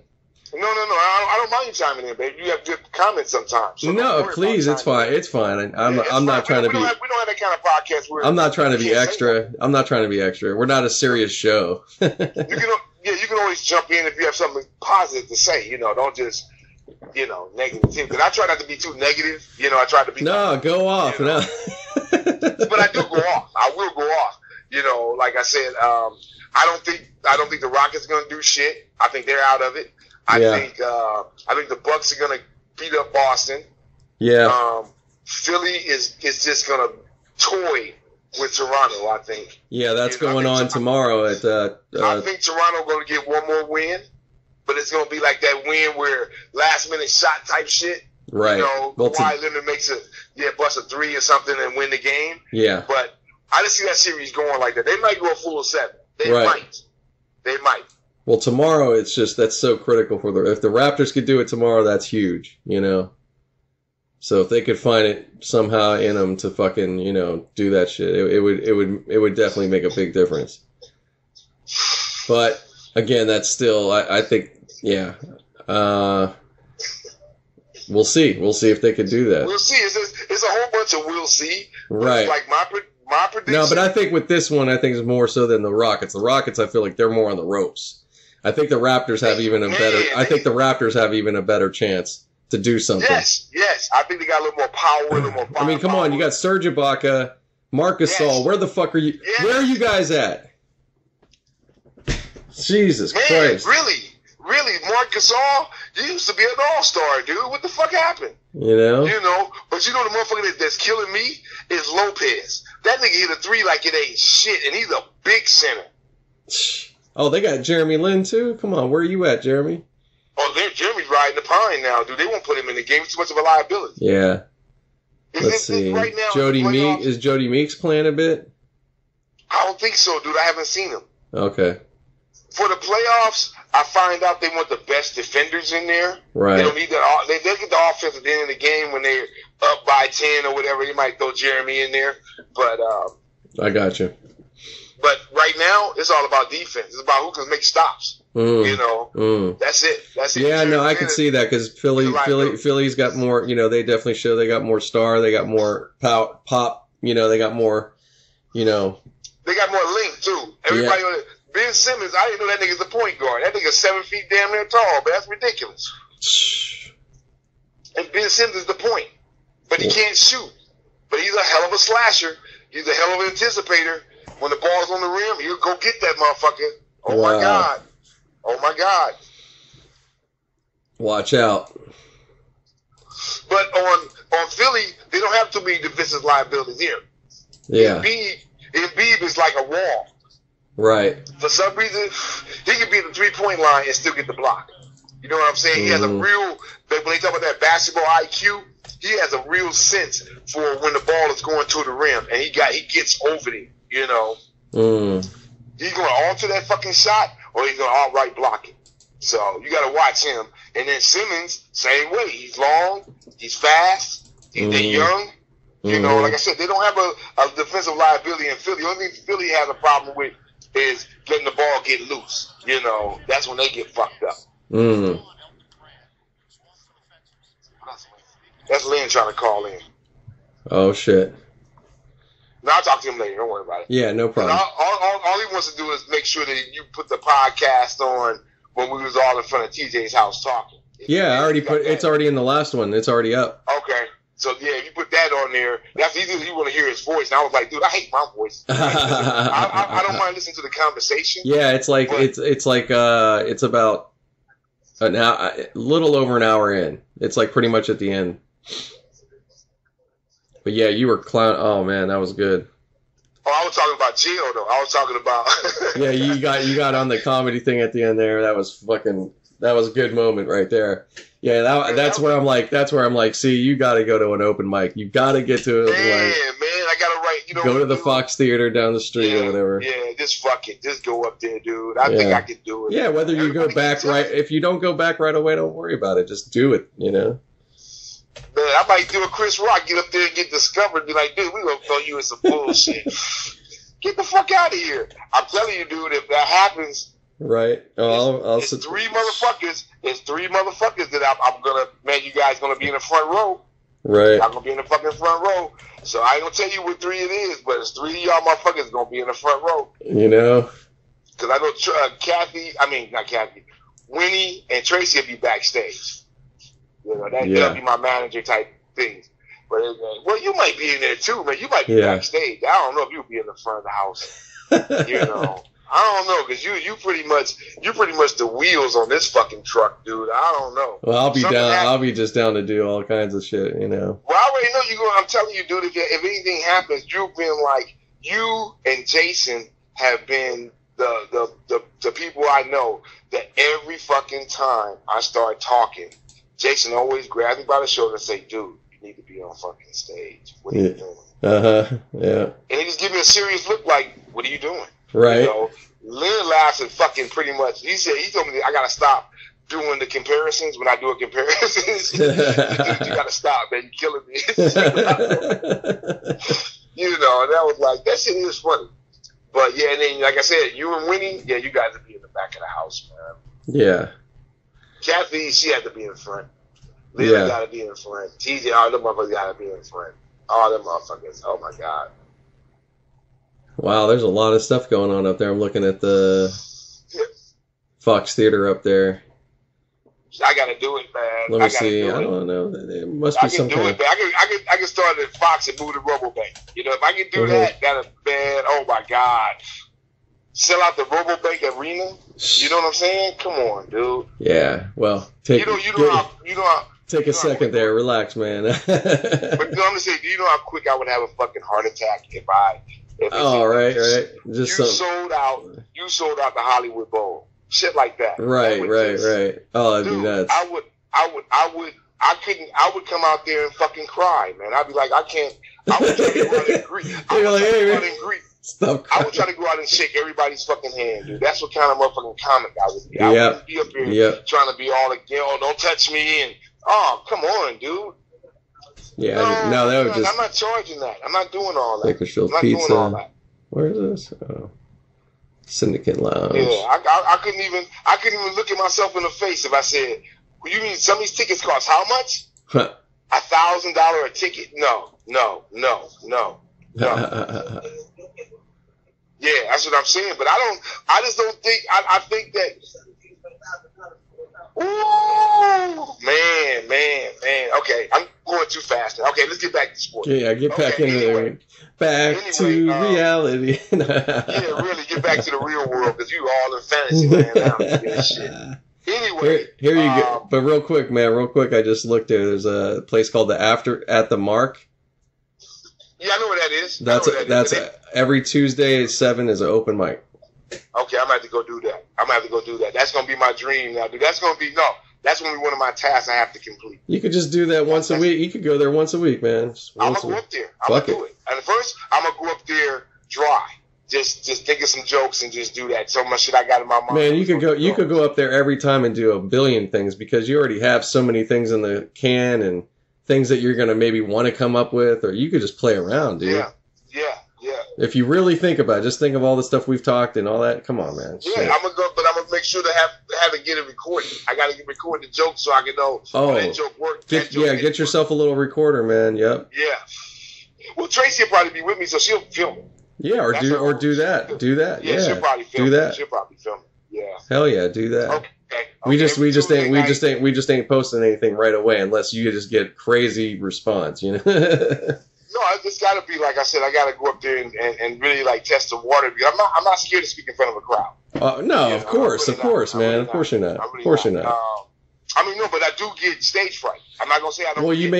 No. I don't mind you chiming in, baby. You have good comments sometimes. So no, please. It's fine. It's fine. I'm not trying to be. We don't have that kind of podcast. Where I'm not trying to be extra. I'm not trying to be extra. We're not a serious show. You can always jump in if you have something positive to say. Don't just. Negative. Because I try not to be too negative. I try to be. No, go off. No. But I do go off. I will go off. Like I said, I don't think the Rockets are going to do shit. I think they're out of it. I think the Bucks are going to beat up Boston. Yeah. Philly is just going to toy with Toronto. I think. Yeah, that's going on tomorrow at. I think Toronto going to get one more win. But it's going to be like that win where last-minute shot type shit. Right. Kawhi Leonard makes bust a 3 or something and win the game. Yeah. But I just see that series going like that. They might go a full 7. They might. Well, tomorrow it's just that's so critical if the Raptors could do it tomorrow, that's huge. So if they could find it somehow in them to fucking do that shit, it would definitely make a big difference. But again, that's still I think. Yeah. We'll see. We'll see if they could do that. We'll see. It's a whole bunch of we'll see. Right. Like my prediction. No, but I think with this one, I think it's more so than the Rockets. The Rockets, I feel like they're more on the ropes. I think the Raptors have even a better. I think the Raptors have even a better chance to do something. Yes. I think they got a little more power, a little more power. I mean, come on. You got Serge Ibaka, Marc Gasol. Where the fuck are you? Yes. Where are you guys at? Jesus Christ. Really, Marc Gasol, he used to be an all-star, dude. What the fuck happened? But the motherfucker that's killing me is Lopez. That nigga hit a 3 like it ain't shit, and he's a big center. Oh, they got Jeremy Lin, too? Come on, where are you at, Jeremy? Oh, Jeremy's riding the pine now, dude. They won't put him in the game. It's too much of a liability. Yeah. Let's see. Right now, is Jody Meeks playing a bit? I don't think so, dude. I haven't seen him. Okay. For the playoffs, I find out they want the best defenders in there. Right. They don't need that. They get the offense at the end of the game when they're up by 10 or whatever. They might throw Jeremy in there. But I got you. But right now, it's all about defense. It's about who can make stops. You know, that's it. That's it. Yeah, no, I can see that because Philly's got more. You know, they definitely show they got more star. They got more pop. You know, they got more. You know, they got more length too. Everybody. Yeah. Ben Simmons, I didn't know that nigga's the point guard. That nigga's 7 feet damn near tall, but that's ridiculous. And Ben Simmons is the point, but he can't shoot. But he's a hell of a slasher. He's a hell of an anticipator. When the ball's on the rim, he'll go get that motherfucker. Oh my God. Oh my God. Watch out. But on Philly, they don't have too many defensive liabilities here. Yeah. Embiid is like a wall. Right. For some reason, he can be at the 3-point line and still get the block. You know what I'm saying? He has a real, when they talk about that basketball IQ, he has a real sense for when the ball is going to the rim, and he gets over it. You know, he's going to alter that fucking shot, or he's going to outright block it. So you got to watch him. And then Simmons, same way. He's long, he's fast, they're young. You know, like I said, they don't have a defensive liability in Philly. The only thing Philly has a problem with is letting the ball get loose. You know, that's when they get fucked up. That's Lynn trying to call in. Oh, shit. No, I'll talk to him later. Don't worry about it. Yeah, no problem. All he wants to do is make sure that you put the podcast on when we was all in front of TJ's house talking. Yeah, I already put. It's already in the last one. It's already up. Okay. So, yeah, if you put that on there, that's easy. You want to hear his voice. And I was like, dude, I hate my voice. I don't mind listening to the conversation. Yeah, it's like, it's about an hour, a little over an hour in. It's like pretty much at the end. But yeah, you were clown. Oh man, that was good. Oh, I was talking about jail though. I was talking about. Yeah, you got on the comedy thing at the end there. That was a good moment right there. Yeah, that's where I'm like, see, you got to go to an open mic. You got to get to it. Man, I got to write. You know, go to the Fox Theater down the street or whatever. Yeah, just fuck it. Just go up there, dude. I think I could do it. Yeah, whether you go back if you don't go back right away, don't worry about it. Just do it. You know. Man, I might do a Chris Rock, get up there and get discovered and be like, dude, we gonna throw you in some bullshit. Get the fuck out of here. I'm telling you, dude, if that happens, right. It's three motherfuckers. It's three motherfuckers that I'm gonna, man, you guys gonna be in the front row. Right. I'm gonna be in the fucking front row. So I ain't gonna tell you what three it is, but it's three of y'all motherfuckers gonna be in the front row. You know? Because I know not Kathy, Winnie and Tracy will be backstage. You know, that'll be my manager type things. But well, you might be in there too, man. You might be backstage. I don't know if you'll be in the front of the house. You know, I don't know because you pretty much the wheels on this fucking truck, dude. I don't know. Well, I'll be down. I'll be just down to do all kinds of shit. You know. Well, I already know you going. I'm telling you, dude. If anything happens, you've been like you and Jason have been the people I know that every fucking time I start talking. Jason always grabs me by the shoulder and say, dude, you need to be on fucking stage. What are you doing? Yeah. And he just give me a serious look like, what are you doing? Right. You know, Lynn laughs and fucking pretty much, he told me that I got to stop doing the comparisons when I do a comparison. You got to stop, man. You're killing me. You know, and that was like, that shit is funny. But yeah, and then, like I said, you and Winnie, yeah, you guys would be in the back of the house, man. Yeah. Kathy, she had to be in front. Lila got to be in front. TJ, all them motherfuckers got to be in front. All them motherfuckers. Oh, my God. Wow, there's a lot of stuff going on up there. I'm looking at the Fox Theater up there. I got to do it, man. Let me see. I don't know. There must be some kind of... I can start at Fox and move to RoboBank. You know, if I can do that, man, oh, my God. Sell out the RoboBank Arena. You know what I'm saying? Come on, dude. Yeah. Well, take a second there. Relax, man. But you know what I'm gonna say? Do you know how quick I would have a fucking heart attack if right. Just you sold out the Hollywood Bowl. Shit like that. Right. Oh, that'd be nuts. I would come out there and fucking cry, man. I'd be like, I can't. I would try to go out and greet. I would try to go out and shake everybody's fucking hand, dude. That's what kind of motherfucking comic I would be. I wouldn't be up here trying to be all like, don't touch me, and come on, dude. Yeah, no, that would just. I'm not charging that. I'm not doing all that. Bakersfield Pizza. Doing all that. Where is this? Oh. Syndicate Lounge. Yeah, I couldn't even look at myself in the face if I said, well, you mean some of these tickets cost how much? $1,000 a ticket? No. Yeah, that's what I'm saying. But I just don't think, I think that, ooh, man. Okay, I'm going too fast now. Okay, let's get back to sports. Yeah, get back into there. Back to reality. Yeah, really, get back to the real world, because you all in fantasy land now. Shit. Anyway. Here you go. But real quick, I just looked there. There's a place called the After at the Mark. Yeah, I know what that is. That's every Tuesday at 7 is an open mic. Okay, I'm going to have to go do that. That's going to be my dream now, dude. That's going to be one of my tasks I have to complete. You could just do that once a week. You could go there once a week, man. I'm going to go up there. I'm going to do it. And first, I'm going to go up there dry. Just think of some jokes and just do that. So much shit I got in my mind. Man, you could go up there every time and do a billion things, because you already have so many things in the can and things that you're going to maybe want to come up with, or you could just play around, dude. Yeah. If you really think about it, just think of all the stuff we've talked and all that. Come on, man. Yeah, I'm going to make sure to have to get it recorded. I got to record the joke so I can know that joke worked. Get yourself a little recorder, man. Yep. Yeah. Well, Tracy will probably be with me, so she'll film it. Yeah, or do that. Do that. Yeah, she'll probably film that. She'll probably film it. Yeah. Hell yeah, do that. Okay. We just ain't posting anything right away unless you just get crazy response, you know. No, I just got to be, like I said, I got to go up there and really like test the water, because I'm not scared to speak in front of a crowd. No, of course, man. Of course you're not. Of course you're not. No, but I do get stage fright. I'm not gonna say I don't. Well, you're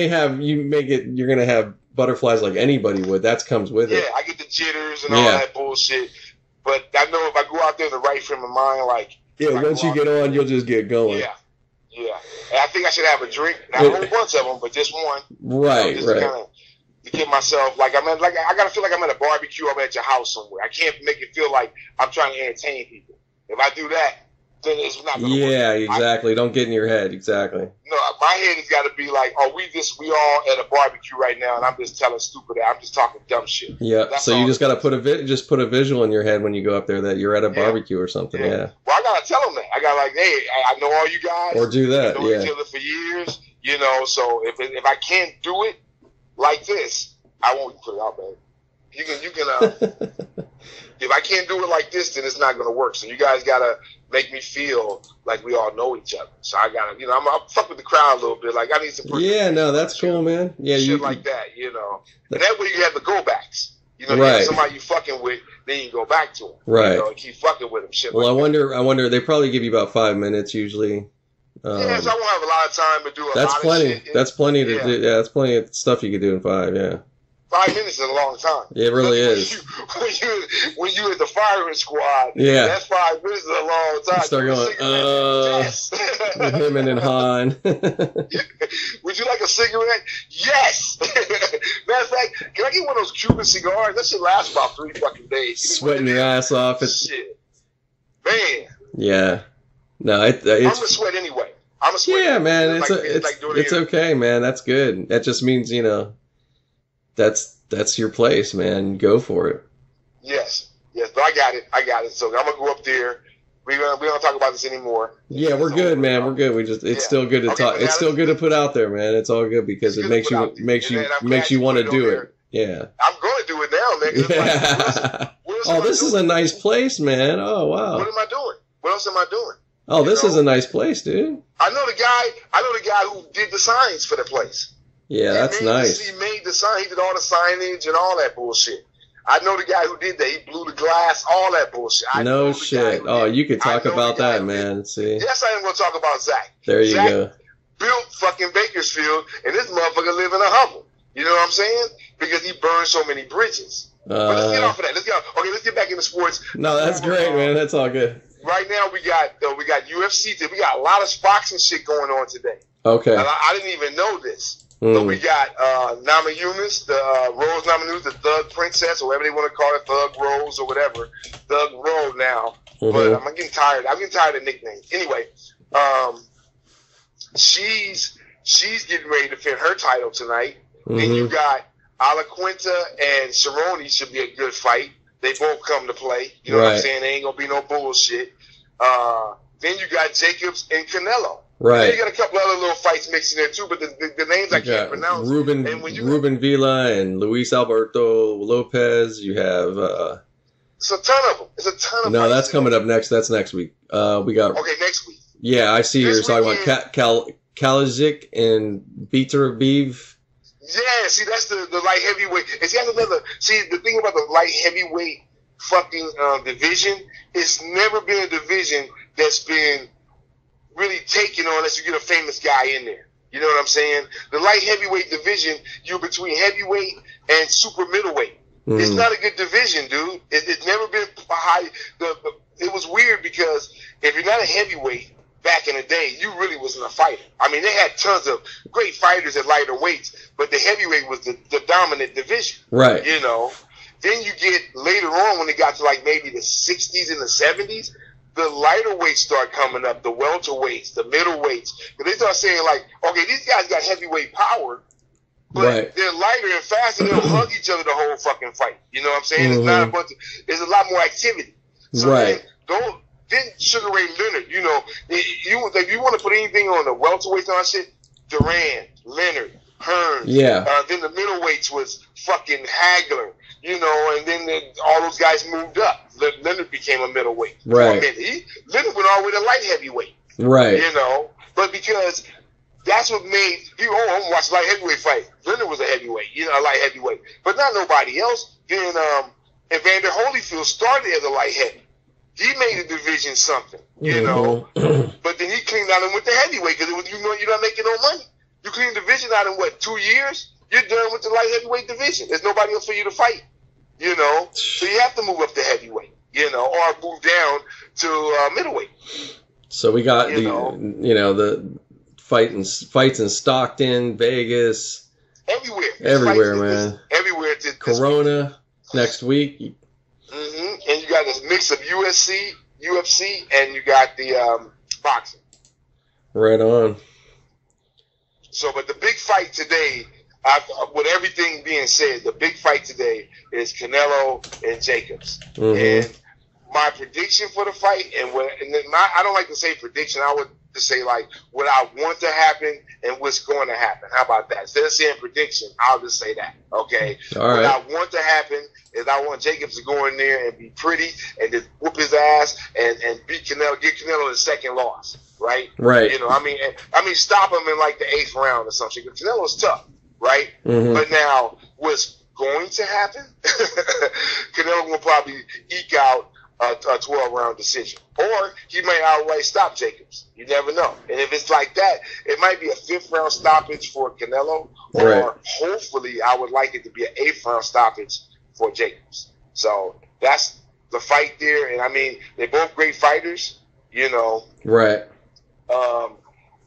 gonna have butterflies like anybody would. That comes with it. Yeah, I get the jitters and all that bullshit. But I know if I go out there in the right frame of mind, like once you get on, you'll just get going. Yeah. And I think I should have a drink. Not a whole bunch of them, but just one. Right. To get myself I gotta feel like I'm at a barbecue. I'm at your house somewhere. I can't make it feel like I'm trying to entertain people. If I do that, then it's not gonna work. Yeah, exactly. Don't get in your head. Exactly. No, my head has got to be like, we all at a barbecue right now, and I'm just telling stupid. I'm just talking dumb shit. Yeah. So you just got to put a visual in your head when you go up there that you're at a barbecue or something. Yeah. Well, I gotta tell them that. I got hey, I know all you guys. Or do that. We know each other for years. So if I can't do it like this, I won't put it out, man. You can. If I can't do it like this, then it's not going to work. So you guys got to make me feel like we all know each other. So I got to, I'm fuck with the crowd a little bit. Like I need some. Yeah, no, that's cool, man. Yeah, shit like that, And that way you have the go backs. You have somebody you fucking with, then you go back to them. Right. And keep fucking with them. Shit. Well, like I wonder. They probably give you about 5 minutes usually. So I won't have a lot of time to do a that's lot plenty. of shit. That's plenty to do. Yeah, that's plenty of stuff you could do in 5. Yeah. 5 minutes is a long time. It really is. When you in the firing squad, that's 5 minutes is a long time. You start going, yes. Him and then Han. Would you like a cigarette? Yes. Matter of fact, can I get one of those Cuban cigars? That should last about 3 fucking days. Sweating your ass off. Shit. Man. Yeah. No, it's. I'm gonna sweat anyway. Yeah, man. It's okay, man. That's good. That just means That's your place, man. Go for it. Yes. But I got it. So I'm gonna go up there. We don't talk about this anymore. Yeah, we're good, man. We're good. It's still good to talk. It's still good to put out there, man. It's all good because it makes you want to do it. Yeah. I'm going to do it now, man. This is a nice place, man. Oh wow. What am I doing? What else am I doing? Oh, this is a nice place, dude. I know the guy who did the signs for the place. Yeah, that's nice. He made the sign. He did all the signage and all that bullshit. I know the guy who did that. He blew the glass, all that bullshit. No shit. Oh, you could talk about that, man. See. Yes, I am going to talk about Zach. There you go. Built fucking Bakersfield, and this motherfucker live in a hovel. You know what I'm saying? Because he burned so many bridges. But let's get off of that. Let's get back into sports. No, that's great, man. That's all good. Right now we got UFC. We got a lot of boxing shit going on today. Okay. And I didn't even know this. But we got Namajunas, the Rose Namajunas, the Thug Princess, or whatever they want to call it, Thug Rose or whatever. Thug Road now. But I'm getting tired. I'm getting tired of nicknames. Anyway, she's getting ready to defend her title tonight. Then you got Alaquinta and Cerrone should be a good fight. They both come to play. You know what I'm saying? There ain't gonna be no bullshit. Then you got Jacobs and Canelo. Right. Then you got a couple other little fights mixed in there too, but the names I can't pronounce. Ruben Villa and Luis Alberto Lopez. You have. It's a ton of them. It's a ton of. No, that's coming up next. That's next week. We got. Okay, next week. Yeah, I see you're talking about Kalajic and Beater Beev. Yeah, see, that's the light heavyweight. And see, that's another. See, the thing about the light heavyweight fucking division, it's never been a division that's been really taken on unless you get a famous guy in there. You know what I'm saying? The light heavyweight division, you're between heavyweight and super middleweight. Mm. It's not a good division, dude. It's never been high. It was weird because if you're not a heavyweight back in the day, you really wasn't a fighter. I mean, they had tons of great fighters at lighter weights, but the heavyweight was the dominant division. Right. You know? Then you get later on when it got to like maybe the 60s and the 70s, the lighter weights start coming up, the welterweights, the middleweights. Because they start saying like, okay, these guys got heavyweight power, but they're lighter and faster. They'll hug each other the whole fucking fight. You know what I'm saying? Mm-hmm. It's not a bunch of, there's a lot more activity. So then Sugar Ray Leonard, you know, if you want to put anything on the welterweights and all shit, Duran, Leonard, Hearns. Yeah. Then the middleweights was fucking Hagler, you know, and then all those guys moved up. Leonard became a middleweight. Right. Leonard went all the way to light heavyweight. Right. You know, but because that's what made people, I'm gonna watch a light heavyweight fight. Leonard was a heavyweight, you know, a light heavyweight, but not nobody else. Then Evander Holyfield started as a light heavy. He made the division something, you know, but then he cleaned out and went to heavyweight because you're not making no money. You clean the division out in what, 2 years? You're done with the light heavyweight division. There's nobody else for you to fight, you know. So you have to move up to heavyweight, you know, or move down to middleweight. So we got the fights in Stockton, Vegas, everywhere, man. Everywhere. Corona next week. Mm-hmm. And you got this mix of UFC, and you got the boxing. Right on. So, but the big fight today, with everything being said, the big fight today is Canelo and Jacobs. Mm-hmm. And my prediction for the fight, I don't like to say prediction. I would just say like what I want to happen and what's going to happen. How about that? Instead of saying prediction, I'll just say that. Okay. All right. What I want to happen is I want Jacobs to go in there and be pretty and just whoop his ass and beat Canelo, get Canelo the second loss. Right. Right. You know, I mean, stop him in like the 8th round or something. Because Canelo's tough. Right. Mm-hmm. But now what's going to happen? Canelo will probably eke out a 12-round decision. Or he might outright stop Jacobs. You never know. And if it's like that, it might be a 5th-round stoppage for Canelo, or hopefully I would like it to be an 8th-round stoppage for Jacobs. So that's the fight there. And, I mean, they're both great fighters, you know. Right.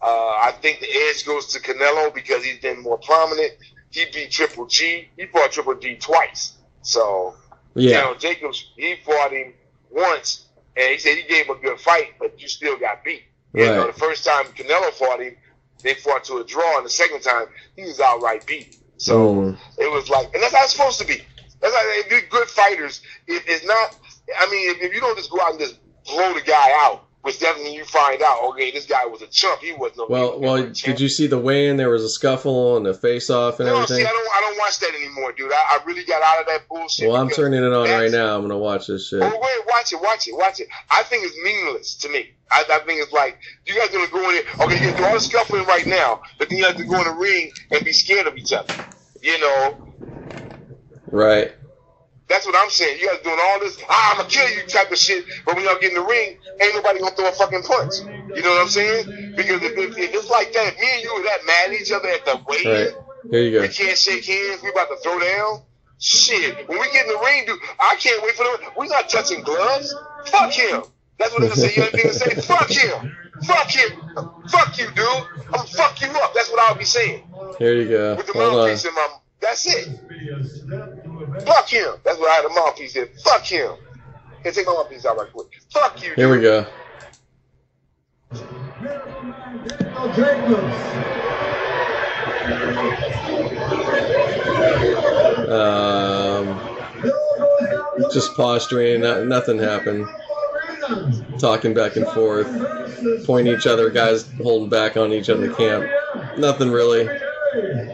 I think the edge goes to Canelo because he's been more prominent. He beat Triple G. He fought Triple G twice. So, you know, Jacobs, he fought him once, and he said he gave him a good fight, but you still got beat. You know, the first time Canelo fought him, they fought to a draw, and the second time, he was outright beat. So, it was like, and that's how it's supposed to be. That's how they're good fighters. It's not, I mean, if you don't just go out and just blow the guy out, which doesn't mean you find out, okay, this guy was a chump. He was no. Well, did you see the weigh-in? There was a scuffle and a face-off and everything. See, I don't watch that anymore, dude. I really got out of that bullshit. Well, I'm turning it on right now. I'm gonna watch this shit. Oh wait, watch it. I think it's meaningless to me. I think it's like you guys gonna go in there. Okay, you can do all the scuffling right now, but then you have to go in the ring and be scared of each other. You know. Right. That's what I'm saying. You guys doing all this, I'm going to kill you type of shit, but when y'all get in the ring, ain't nobody going to throw a fucking punch. You know what I'm saying? Because if it's like that, if me and you are that mad at each other at the weigh-in, here you go. We can't shake hands, we about to throw down. Shit. When we get in the ring, dude, I can't wait for them. We're not touching gloves. Fuck him. That's what they're going to say. You know what I'm going to say? Fuck him. Fuck him. Fuck you, dude. I'm going to fuck you up. That's what I'll be saying. Here you go. With the mouthpiece in my... That's it. Fuck him. That's what I had a mouthpiece in. Fuck him. Here, take my mouthpiece out right quick. Fuck you, dude. Here we go. Just posturing. Nothing happened. Talking back and forth, pointing each other, guys holding back on each other camp. Nothing really.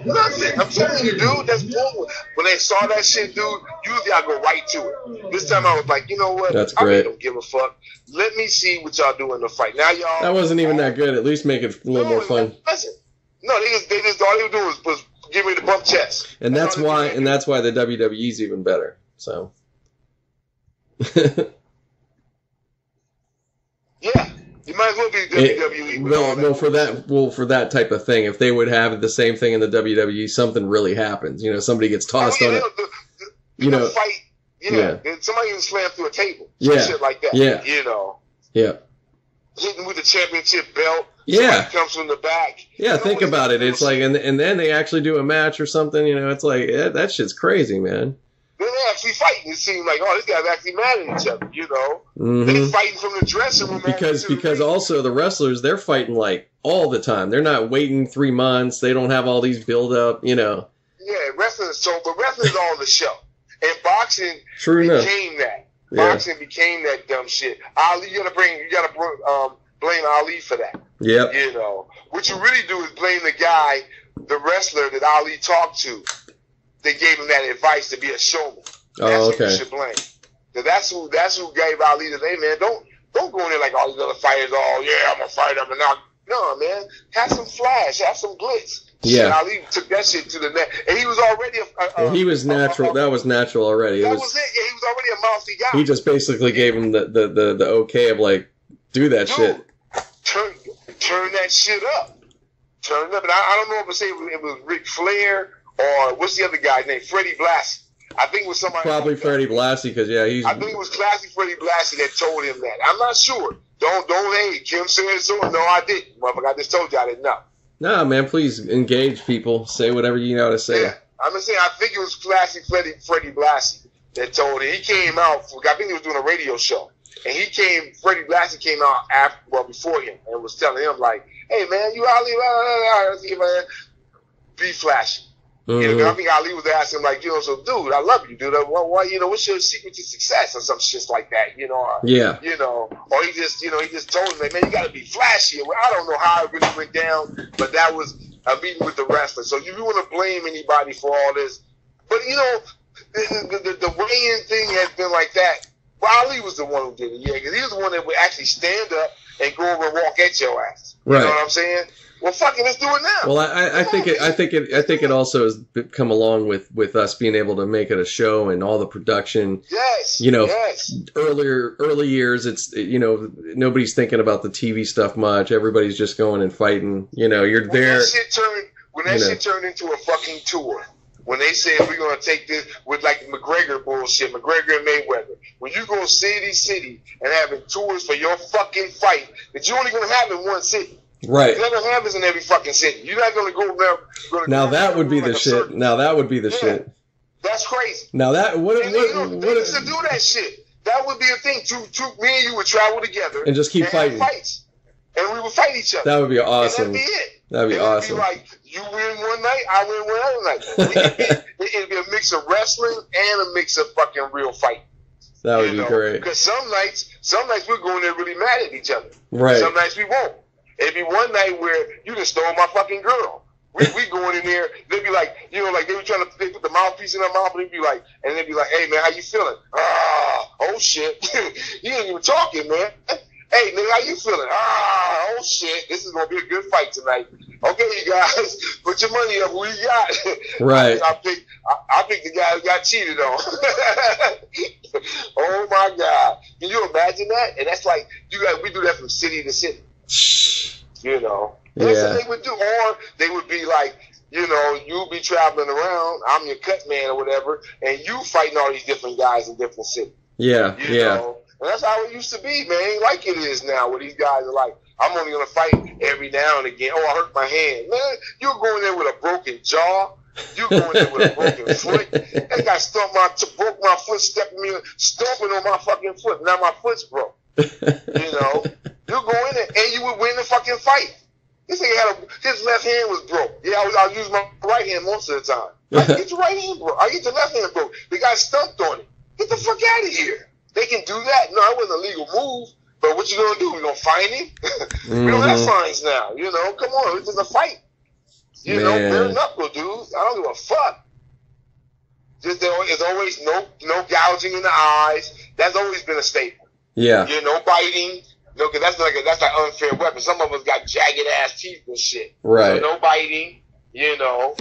Nothing. I'm telling you, dude. That's bull. When they saw that shit, dude, usually I go right to it. This time I was like, you know what? That's I great. really don't give a fuck. Let me see what y'all do in the fight. Now y'all. That wasn't even that good. At least make it a little more fun. No, they just all they were doing was give me the bump chest. And that's why the WWE's even better. So. Yeah, you might as well be WWE. For that type of thing, if they would have the same thing in the WWE, something really happens. You know, somebody gets tossed on it. Fight. Yeah. Somebody can slam through a table. Shit like that. Yeah. You know. Yeah. Hitting with the championship belt. Yeah. Somebody comes from the back. Yeah, think about it. It's like, and then they actually do a match or something. You know, it's like that shit's crazy, man. Then they actually fighting. It seems like, these guys actually mad at each other, you know. Mm-hmm. They fighting from the dressing room. Because also the wrestlers, they're fighting like all the time. They're not waiting 3 months. They don't have all these build up, you know. Yeah, wrestling is all the show. And boxing became that. Boxing became that dumb shit. Ali, you gotta blame Ali for that. Yep. You know, what you really do is blame the guy, the wrestler that Ali talked to. They gave him that advice to be a showman. That's who you should blame. That's who gave Ali the, hey man, don't go in there like all these other fighters. I'm a fighter, I'm a knock. No, man, have some flash, have some glitz. Yeah, shit, Ali took that shit to the net, and he was already he was natural. That was natural already. That was it. Yeah, he was already a mouthy guy. He just basically gave him the okay of like, do that shit. Turn that shit up. Turn it up. And I don't know if it was Ric Flair. Or what's the other guy's name? Freddie Blassie. I think it was somebody. Probably Freddie Blassie, because I think it was classy Freddie Blassie that told him that. I'm not sure. Don't hate. Kim said so. No, I didn't. Motherfucker, I just told you I didn't know. No, man, please engage people. Say whatever you know to say. Yeah, I'm just saying. I think it was classy Freddie Blassie that told him. He came out. I think he was doing a radio show, and Freddie Blassie came out before him, and was telling him like, "Hey man, you Ali, be flashy." Mm-hmm. You know, I think Ali was asking him, like, you know, so dude, I love you, dude. Why, you know, what's your secret to success or some shit like that, you know? Yeah. You know, or he just told him, like, man, you got to be flashy. I don't know how it really went down, but that was a meeting with the wrestler. So you want to blame anybody for all this, but you know, the weigh-in thing has been like that. Well, Ali was the one who did it, yeah, because he was the one that would actually stand up and go over and walk at your ass. Right. You know what I'm saying? Well, fuck it, let's do it now. Well, I think it also has come along with us being able to make it a show and all the production. Yes. You know, yes. early years, it's, you know, nobody's thinking about the TV stuff much. Everybody's just going and fighting. You know, you're there. When that shit turned into a fucking tour. When they said we're gonna take this with like McGregor bullshit, McGregor and Mayweather. When you go city to city and having tours for your fucking fight that you're only gonna have in one city. Right. You're not gonna have this in every fucking city. You're not gonna go there. Now that would be the shit. Now that would be the shit. That's crazy. Now that what they used to do that shit. That would be a thing. Me and you would travel together and just keep fighting. Fights. And we would fight each other. That would be awesome. And that'd be it. That'd be awesome. It'd be like, you win one night, I win one other night. It'd be a mix of wrestling and a mix of fucking real fighting. That would be great. Because some nights we're going there really mad at each other. Right. Some nights we won't. It'd be one night where you just stole my fucking girl. We going in there, they'd be like, you know, like they put the mouthpiece in their mouth, and they'd be like, hey man, how you feeling? Oh shit. You ain't even talking, man. Hey, nigga, how you feeling? Oh, shit. This is going to be a good fight tonight. Okay, you guys, put your money up. Who you got? Right. I picked the guy who got cheated on. Oh, my God. Can you imagine that? And that's like, we do that from city to city. You know? And that's what they would do. Or they would be like, you know, you'll be traveling around. I'm your cut man or whatever. And you fighting all these different guys in different cities. Yeah, you know? And that's how it used to be, man. Ain't like it is now, where these guys are like, I'm only going to fight every now and again. Oh, I hurt my hand. Man, you're going there with a broken jaw. You're going there with a broken foot. That guy broke my foot, stomping on my fucking foot. Now my foot's broke. You know? You go in there, and you would win the fucking fight. This nigga his left hand was broke. Yeah, I'll use my right hand most of the time. I get your right hand broke. I get your left hand broke. The guy stumped on it. Get the fuck out of here. They can do that. No, it wasn't a legal move. But what you gonna do? We gonna fine him? We don't have fines now. You know, come on, it's just a fight. You know, bare knuckle, dude. I don't give a fuck. Just there's always no gouging in the eyes. That's always been a staple. Yeah. You know, biting. You know, because that's like unfair weapon. Some of us got jagged ass teeth and shit. Right. So no biting. You know,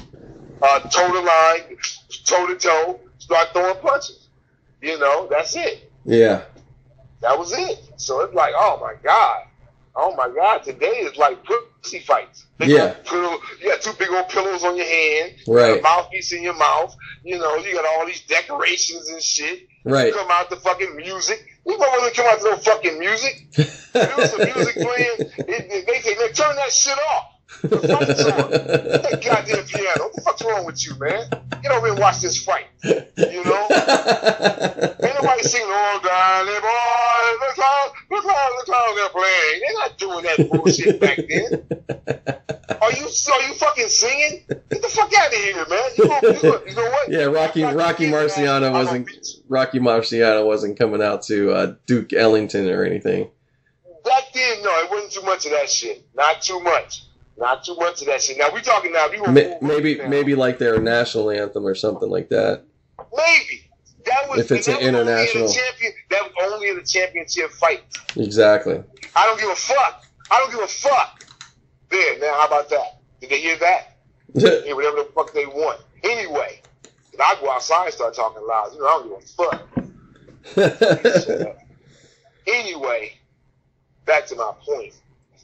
toe to line, toe to toe. Start throwing punches. You know, that's it. Yeah. That was it. So it's like, oh my God, today is like pussy fights. You got 2 big old pillows on your hand, right? You got a mouthpiece in your mouth. You know, you got all these decorations and shit. Right. You come out the fucking music. You know when they come out to no fucking music. There was some music playing. They say, man, turn that shit off. The fight's on. That goddamn piano. What the fuck's wrong with you, man? Get over and watch this fight. You know? Ain't nobody singing, oh, darling boy, look how they're playing. They're not doing that bullshit back then. Are you fucking singing? Get the fuck out of here, man. You know what? Yeah, Rocky Marciano wasn't coming out to Duke Ellington or anything. Back then, no, it wasn't too much of that shit. Not too much. Not too much of that shit. Now we talking now. Maybe like their national anthem or something like that. Maybe that was if it's an international. That was only in the championship fight. Exactly. I don't give a fuck. There now, how about that? Did they hear that? Hear whatever the fuck they want. Anyway, I go outside and start talking loud. You know, I don't give a fuck. Anyway, back to my point.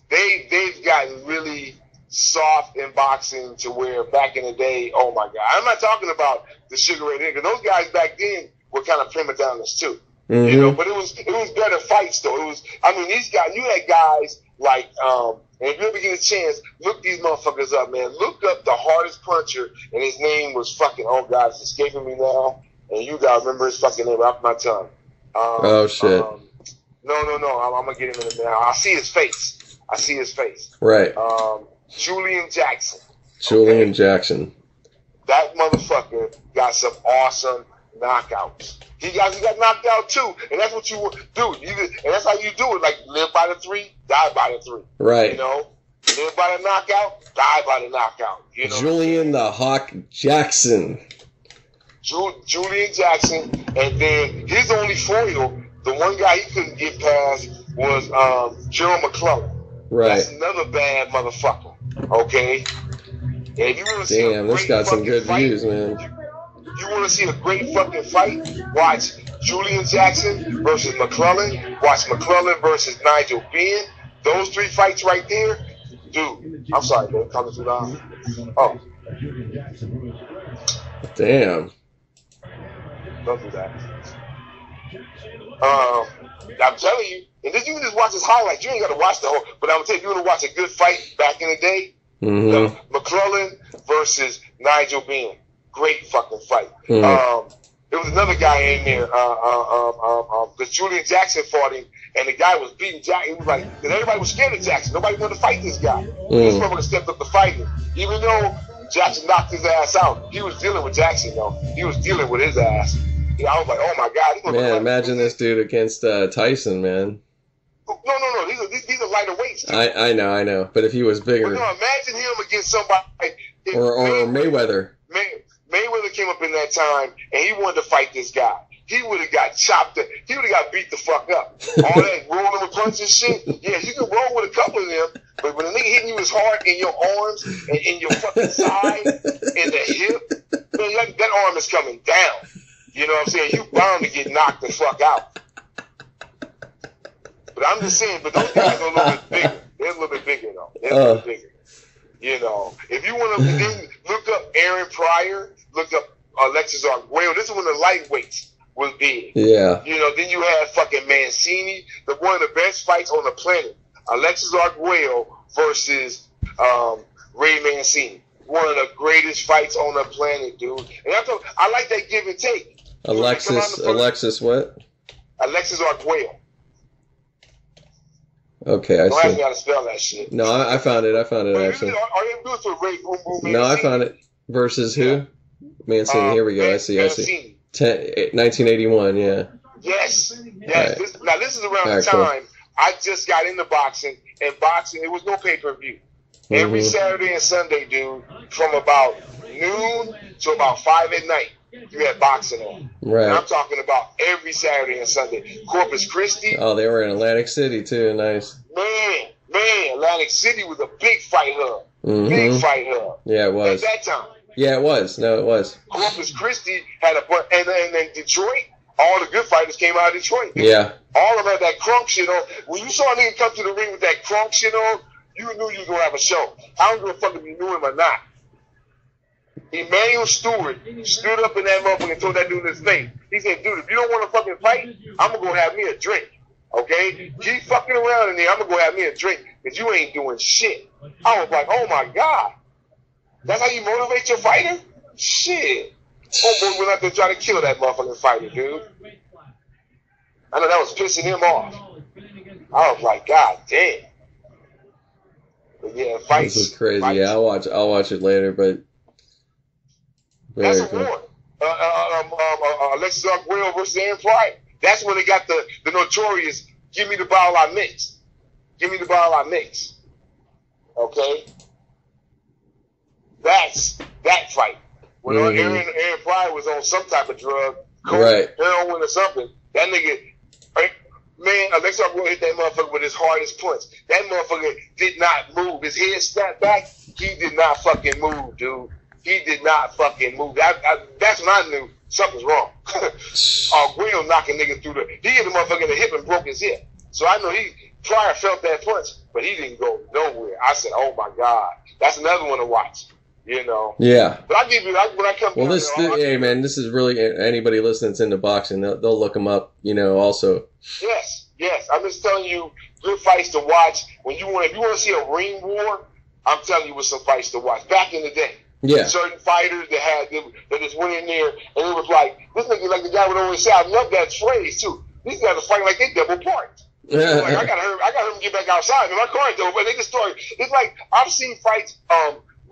They've gotten really soft in boxing to where back in the day, oh my God. I'm not talking about the Sugar Ray because those guys back then were kind of prima donnas too. Mm-hmm. You know, but it was better fights though. These guys, you had guys like, and if you ever get a chance, look these motherfuckers up, man. Look up the hardest puncher, and his name was fucking, oh God, it's escaping me now. And you gotta remember his fucking name off my tongue. Oh shit. No. I'm gonna get him in a minute. I see his face. Right. Julian Jackson. Julian Jackson. That motherfucker got some awesome knockouts. He got knocked out too, and that's what you do. And that's how you do it. Like live by the 3, die by the 3. Right. You know, live by the knockout, die by the knockout. You know. Julian the Hawk Jackson. Julian Jackson, and then his only foil, the one guy he couldn't get past was Gerald McClellan. Right. That's another bad motherfucker. Okay? And if you want to see this got some good views, man. You want to see a great fucking fight? Watch Julian Jackson versus McClellan. Watch McClellan versus Nigel Benn. Those 3 fights right there. Dude, I'm sorry, man. Coming too loud. Oh. Damn. Don't do that. I'm telling you. And then you can just watch his highlights. You ain't got to watch the whole. But I'm going to tell you, you want to watch a good fight back in the day. Mm-hmm. McClellan versus Nigel Benn. Great fucking fight. Mm-hmm. There was another guy in there. Because Julian Jackson fought him, and the guy was beating Jackson. He was like, because everybody was scared of Jackson. Nobody wanted to fight this guy. Mm-hmm. This motherfucker stepped up to fight him. Even though Jackson knocked his ass out, he was dealing with Jackson, though. He was dealing with his ass. Yeah, I was like, oh my God. Man, imagine this dude against Tyson, man. No. These are lighter weights. Too. I know. But if he was bigger. But no, imagine him against somebody. Or Mayweather. Mayweather came up in that time, and he wanted to fight this guy. He would have got chopped up. He would have got beat the fuck up. All that rolling with punches shit. Yeah, you can roll with a couple of them, but when a nigga hitting you as hard in your arms and in your fucking side and the hip, man, that arm is coming down. You know what I'm saying? You bound to get knocked the fuck out. But I'm just saying, but those guys are a little bit bigger. They're a little bit bigger, though. They're a little bit bigger. You know, if you want to then look up Aaron Pryor, look up Alexis Arguello. This is when the lightweights was big. Yeah. You know, then you had fucking Mancini, one of the best fights on the planet. Alexis Arguello versus Ray Mancini. One of the greatest fights on the planet, dude. And I like that give and take. Alexis what? Alexis Arguello. Okay, I see. Don't ask me how to spell that shit. No, I found it. Actually. Are you good for Ray Boom Boom Mancini? No, I found it. Versus who? Mancini. Here we go. I see. Mancini. 1981, yeah. Yes. Right. This is around the time I just got into boxing, and boxing, it was no pay-per-view. Every Saturday and Sunday, dude, from about noon to about 5 at night, you had boxing on. Right. And I'm talking about every Saturday and Sunday. Corpus Christi. Oh, they were in Atlantic City, too. Nice. Man, Atlantic City was a big fight hub. Big fight hub. Yeah, it was. At that time. Yeah, it was. No, it was. Corpus Christi had a bunch, and then Detroit, all the good fighters came out of Detroit. Yeah. All of them had that crunk shit on. When you saw a nigga come to the ring with that crunk shit on, you knew you was going to have a show. I don't give a fuck if you knew him or not. Emmanuel Stewart stood up in that motherfucker and told that dude in his face. He said, dude, if you don't want to fucking fight, I'm going to go have me a drink. Okay? Keep fucking around in there. I'm going to go have me a drink because you ain't doing shit. I was like, oh my God. That's how you motivate your fighter? Shit. Homeboy went out there trying to kill that motherfucking fighter, dude. I know that was pissing him off. I was like, God damn. But yeah, fights. This is crazy. Fights. Yeah, I'll watch it later, but that's a war. Alexis Arguello versus Aaron Pryor. That's when they got the notorious "Give me the ball, I mix." Give me the ball, I mix. Okay, that's that fight. When Aaron Pryor was on some type of drug, heroin or something, that nigga, man, Alexis Arguello hit that motherfucker with his hardest punch. That motherfucker did not move. His head snapped back. He did not fucking move, dude. He did not fucking move. That's when I knew something's wrong. Arguello knocking nigga through he hit the motherfucker in the hip and broke his hip. So I know Pryor felt that punch, but he didn't go nowhere. I said, oh my God. That's another one to watch. You know. Yeah. But I give you when I come. Well, hey man, this is really anybody listening that's into boxing. They'll look them up. You know, also. Yes. I'm just telling you, good fights to watch. If you want to see a ring war, I'm telling you, with some fights to watch. Back in the day. Yeah. Certain fighters that just went in there and it was like this nigga, like the guy would always say. I love that phrase too. These guys are fighting like they double parked. Like I got to get back outside. And my car ain't over, but they just started. It's like I've seen fights.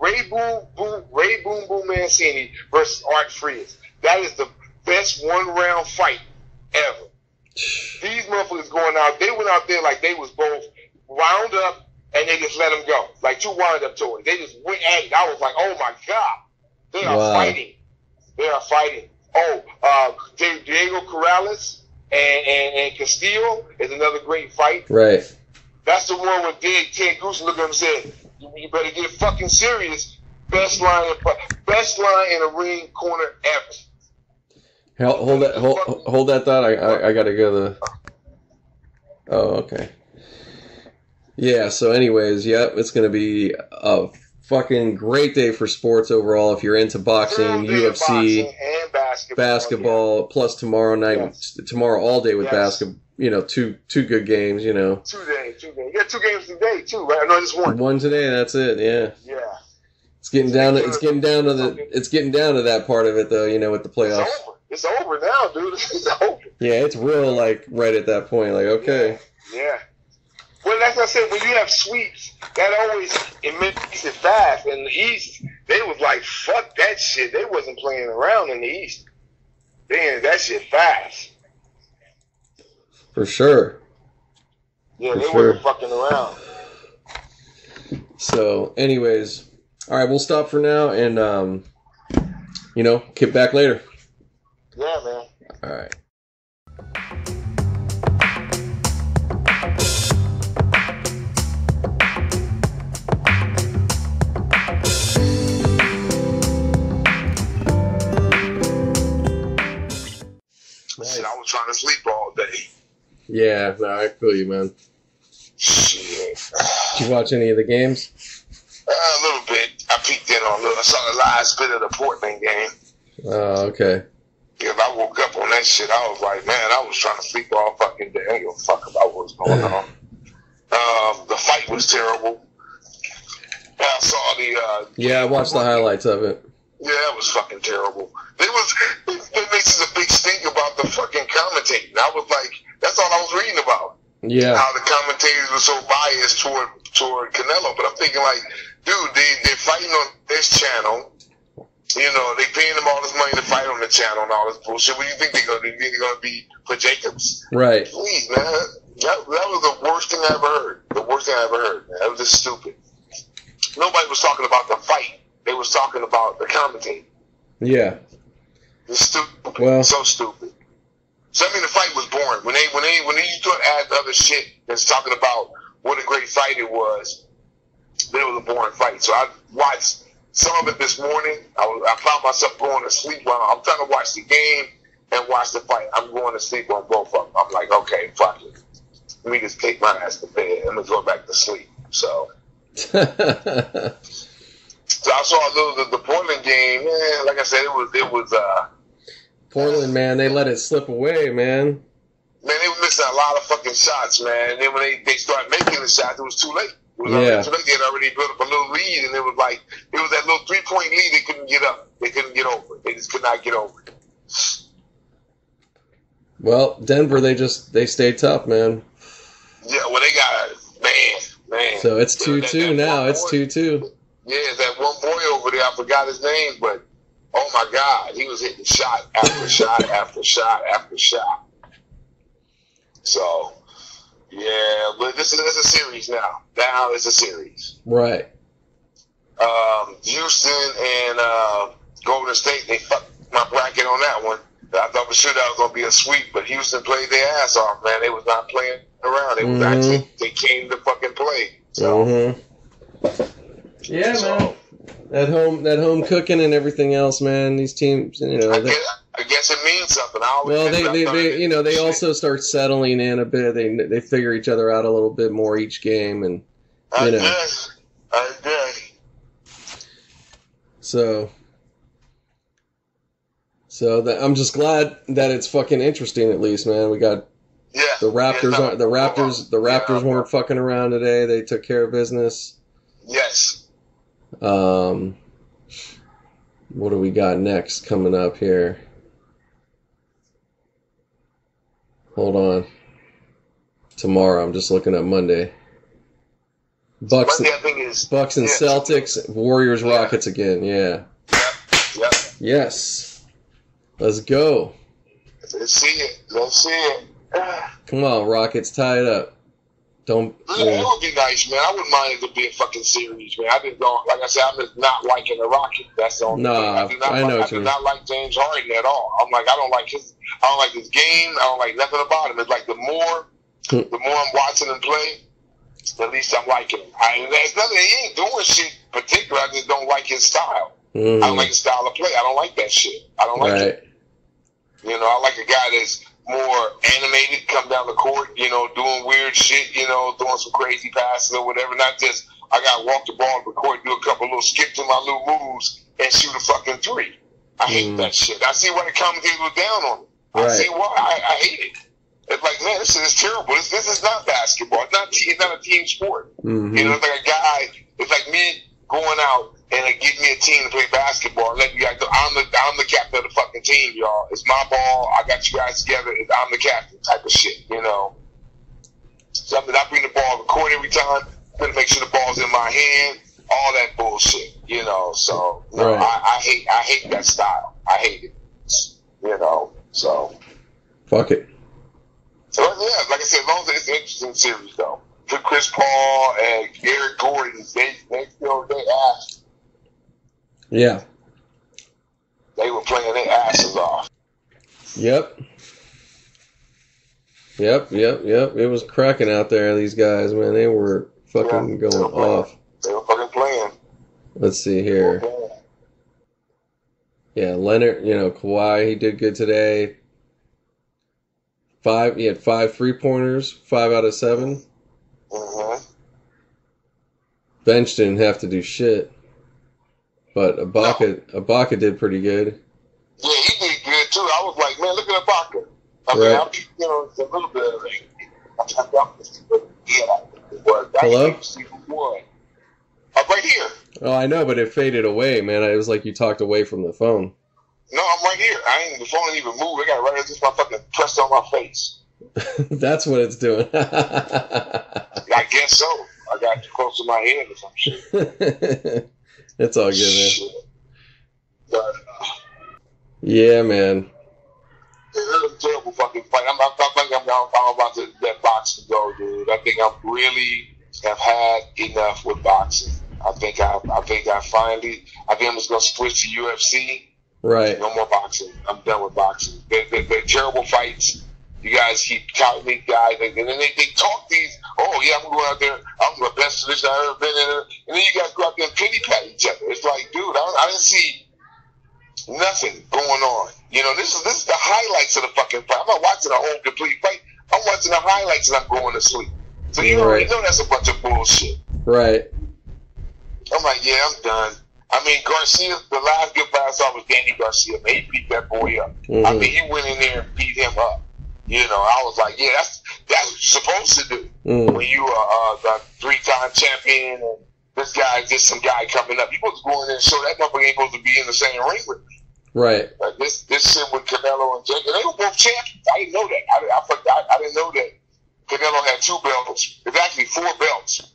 Ray Boom Mancini versus Art Frias. That is the best 1-round fight ever. These motherfuckers going out. They went out there like they was both wound up. And they just let him go. Like 2 wind-up toys. They just went at it. I was like, oh, my God. They are fighting. They are fighting. Diego Corrales and Castillo is another great fight. Right. That's the one where Ted Goose looked at him and said, you better get fucking serious. Best line in a ring corner ever. Hold that thought. I got to go to the... Oh, okay. Yeah, so anyways, it's going to be a fucking great day for sports overall if you're into boxing, UFC, and basketball, plus tomorrow night, tomorrow all day with basketball, two good games, 2 days. You got 2 games today too, right? I know just one. One today, that's it, yeah. Yeah. It's getting down to that part of it though, with the playoffs. It's over now, dude. It's over. Yeah, it's real right at that point, like okay. Yeah. Well, like I said, when you have sweeps, it makes it fast. In the East, they was like, fuck that shit. They wasn't playing around in the East. They ended that shit fast. For sure. Yeah, they wasn't fucking around. So, anyways, all right, we'll stop for now and, get back later. Yeah, man. All right. Shit, I was trying to sleep all day. Yeah, no, I feel you, man. Shit. Did you watch any of the games? A little bit. I peeked in I saw the last bit of the Portland game. Oh, okay. Because I woke up on that shit, I was like, man, I was trying to sleep all fucking day. I didn't give a fuck about what was going on. The fight was terrible. I saw the... I watched the highlights of it. Yeah, it was fucking terrible. It makes a big stink about the fucking commentating. I was like, that's all I was reading about. Yeah. How the commentators were so biased toward Canelo. But I'm thinking like, dude, they're fighting on this channel. You know, they paying them all this money to fight on the channel and all this bullshit. What do you think they're going to do? They're going to be for Jacobs? Right. Please, man. That was the worst thing I ever heard. The worst thing I ever heard, man. That was just stupid. Nobody was talking about the fight. They was talking about the commentating. Yeah. It's stupid. Well, so stupid. So I mean, the fight was boring. When they start adding other shit that's talking about what a great fight it was, then it was a boring fight. So I watched some of it this morning. I found myself going to sleep while I'm trying to watch the game and watch the fight. I'm going to sleep on both of them. I'm like, okay, fuck it. Let me just take my ass to bed and go back to sleep. So. So I saw the Portland game, man. Like I said, it was Portland, man. They let it slip away, man. Man, they were missing a lot of fucking shots, man. And then when they started making the shots, it was too late. It was already too late. They had already built up a little lead, and it was that little 3-point lead they couldn't get up. They couldn't get over it. They just could not get over it. Well, Denver, they stayed tough, man. Yeah, well, they got man. So it's 2-2 now. It's 2-2. Yeah, that one boy over there, I forgot his name, but oh my God, he was hitting shot after shot after shot after shot. So, yeah, but this is a series now. Now it's a series. Right. Houston and Golden State, they fucked my bracket on that one. I thought for sure that was gonna be a sweep, but Houston played their ass off, man. They was not playing around. They was actually they came to fucking play. So yeah, man. That home cooking and everything else, man. These teams, you know. I guess it means something. They also start settling in a bit. They figure each other out a little bit more each game, and I guess. So I'm just glad that it's fucking interesting. At least, man, we got the Raptors. The Raptors weren't fucking around today. They took care of business. Yes. What do we got next coming up here? Hold on. Tomorrow, I'm just looking at Monday. Bucks and Celtics, Warriors, Rockets again. Yeah. Yep. Yes. Let's go. Let's see it. Come on, Rockets, tie it up. Don't. It would be nice, man. I wouldn't mind it to be a fucking series, man. I just don't. Like I said, I'm just not liking the Rockets. That's the only thing. I do not like James Harden at all. I'm like, I don't like his game. I don't like nothing about him. It's like the more I'm watching him play, the least I'm liking him. There's nothing. He ain't doing shit particular. I just don't like his style. I don't like his style of play. I don't like that shit. I don't like it. You know, I like a guy that's more animated, come down the court, you know, doing weird shit, you know, throwing some crazy passes or whatever. Not just, I got to walk the ball to the court, do a couple little skips in my little moves, and shoot a fucking three. I hate that shit. I see why the commentators were down on it. I see why. I hate it. It's like, man, this shit is terrible. This is not basketball. It's not a team sport. You know, it's like a guy, it's like me going out and give me a team to play basketball. Let you guys know I'm the captain of the fucking team, y'all. It's my ball. I got you guys together. I'm the captain type of shit, you know. So I bring the ball to the court every time. I'm gonna make sure the ball's in my hand. All that bullshit, you know. So I hate that style. I hate it, you know. So fuck it. So yeah, like I said, as long as it's an interesting series though. For Chris Paul and Eric Gordon, they asked. Yeah. They were playing their asses off. Yep. It was cracking out there, these guys, man. They were fucking going off. They were fucking playing. Let's see here. Yeah, Leonard, you know, Kawhi, he did good today. He had 5 3-pointers, 5 out of 7. Bench didn't have to do shit. But Ibaka did pretty good. Yeah, he did good too. I was like, man, look at Ibaka. I mean, you know, it's a little bit of Hello? I'm right here. Oh, I know, but it faded away, man. It was like you talked away from the phone. No, I'm right here. The phone ain't even moved. I got it right here. Just my fucking pressed on my face. That's what it's doing. I guess so. I got too close to my head or some shit. It's all good, man. But Yeah, man. It was a terrible fucking fight. I'm about to let boxing go, dude. I think I really have had enough with boxing. I think I'm just gonna switch to UFC. Right. No more boxing. I'm done with boxing. They're terrible fights. You guys keep counting these guys, and then they talk these. Oh yeah, I'm going out there. I'm the best position I've ever been in. And then you guys go out there and pity pat each other. It's like, dude, I didn't see nothing going on. You know, this is the highlights of the fucking fight. I'm not watching a whole complete fight. I'm watching the highlights and I'm going to sleep. So you already know that's a bunch of bullshit. Right. I'm like, yeah, I'm done. I mean, Garcia, the last good fight I saw was Danny Garcia. Man, he beat that boy up. Mm-hmm. I mean, he went in there and beat him up. You know, I was like, yeah, that's what you're supposed to do when you are the 3-time champion and this guy, just some guy coming up. You're supposed to go in there and show that motherfucker ain't supposed to be in the same ring with me. Right. Like this shit with Canelo and Jacobs, they were both champions. I didn't know that. I didn't know that Canelo had 2 belts. It's actually 4 belts.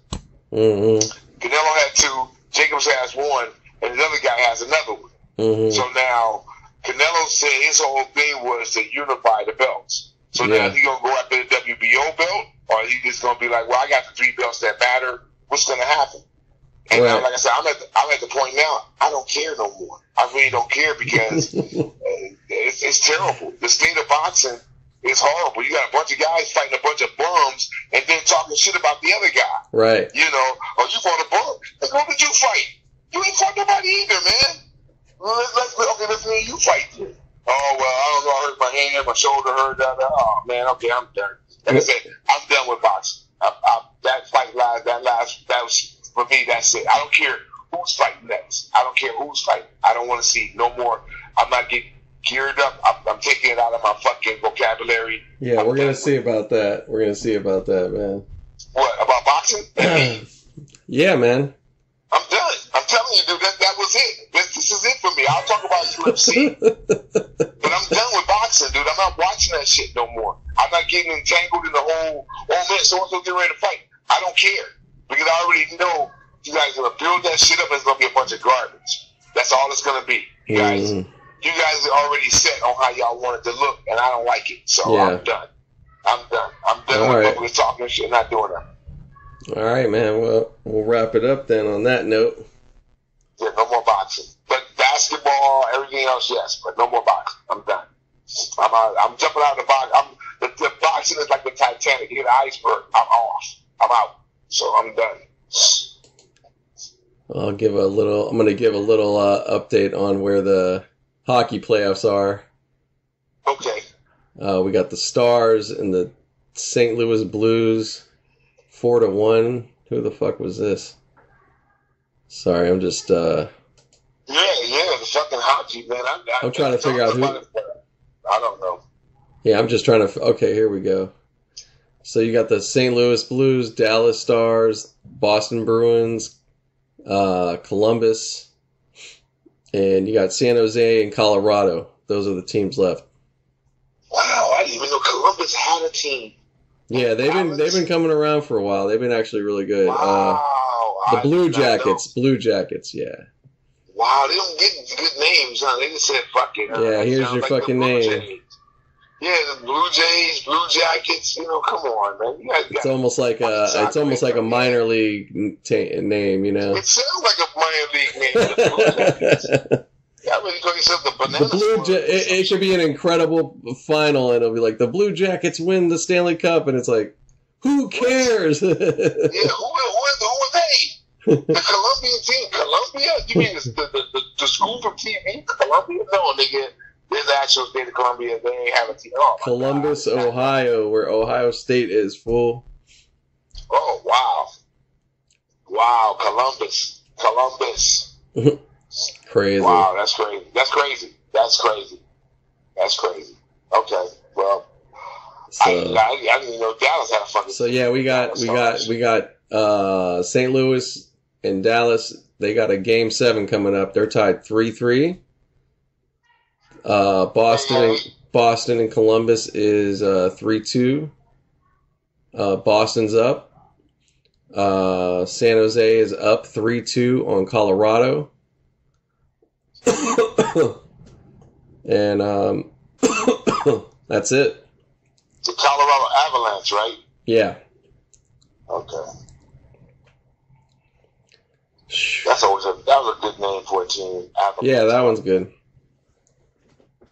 Mm-hmm. Canelo had 2, Jacobs has 1, and the other guy has another one. Mm-hmm. So now Canelo said his whole thing was to unify the belts. So now he gonna go after the WBO belt, or he just gonna be like, well, I got the 3 belts that matter. What's gonna happen? And now, like I said, I'm at the point now. I don't care no more. I really don't care because it's terrible. The state of boxing is horrible. You got a bunch of guys fighting a bunch of bums and then talking shit about the other guy. Right. You know, oh, you fought a bum. Like, who did you fight? You ain't fought nobody either, man. Let's me and you fight. Oh, well, I don't know. I hurt my hand, my shoulder hurt. Oh, man, okay, I'm done. Like I said, I'm done with boxing. That fight that was, for me, that's it. I don't care who's fighting next. I don't care who's fighting. I don't want to see no more. I'm not getting geared up. I'm taking it out of my fucking vocabulary. Yeah, we're going to see about that. We're going to see about that, man. What, about boxing? Yeah, man. I'm done. I'm telling you, dude, that was it. This is it for me. I'll talk about UFC. But I'm done with boxing, dude. I'm not watching that shit no more. I'm not getting entangled in the whole, oh, man, so-and-so getting ready to fight. I don't care. Because I already know you guys are going to build that shit up and it's going to be a bunch of garbage. That's all it's going to be. You guys are already set on how y'all want it to look, and I don't like it. So I'm done. I'm done with public talking and shit, not doing that. All right, man. Well, we'll wrap it up then on that note. Yeah, no more boxing. But basketball, everything else, yes. But no more boxing. I'm done. I'm out. I'm jumping out of the box. The boxing is like the Titanic. You hit an iceberg. I'm off. I'm out. So I'm done. I'm going to give a little update on where the hockey playoffs are. Okay. We got the Stars and the St. Louis Blues 4-1. Who the fuck was this? Sorry, I'm just the fucking hockey, man. I'm trying to figure out who. I don't know. Yeah, I'm just trying to. Okay, here we go. So you got the St. Louis Blues, Dallas Stars, Boston Bruins, Columbus, and you got San Jose and Colorado. Those are the teams left. Wow, I didn't even know Columbus had a team. Yeah, they've been coming around for a while. They've been actually really good. Wow. The Blue Jackets, yeah. Wow, they don't get good names, huh? They just said fuck it. Huh? Yeah, here's your fucking name. Jays. Yeah, the Blue Jays, Blue Jackets. You know, come on, man. It's almost like a minor league name, you know. It sounds like a minor league name. The Blue Jackets. Yeah, when you call yourself the Banana. It should be an incredible final, and it'll be like the Blue Jackets win the Stanley Cup, and it's like, who cares? Yeah, who are they? The Colombian team, Colombia? You mean the school from TV, Colombia? No, nigga. There's the actual state of Colombia. They ain't have a team. Oh, Columbus, Ohio, where Ohio State is full. Oh, wow. Wow, Columbus. Crazy. Wow, that's crazy. Okay, well, so, I didn't even know Dallas had a fucking. So yeah, we got St. Louis and Dallas. They got a Game 7 coming up. They're tied 3-3. Boston and Columbus is 3-2. Boston's up. San Jose is up 3-2 on Colorado. And that's it. The Colorado Avalanche, right? Yeah. Okay. That was a good name for a team. Avalanche. Yeah, that one's good.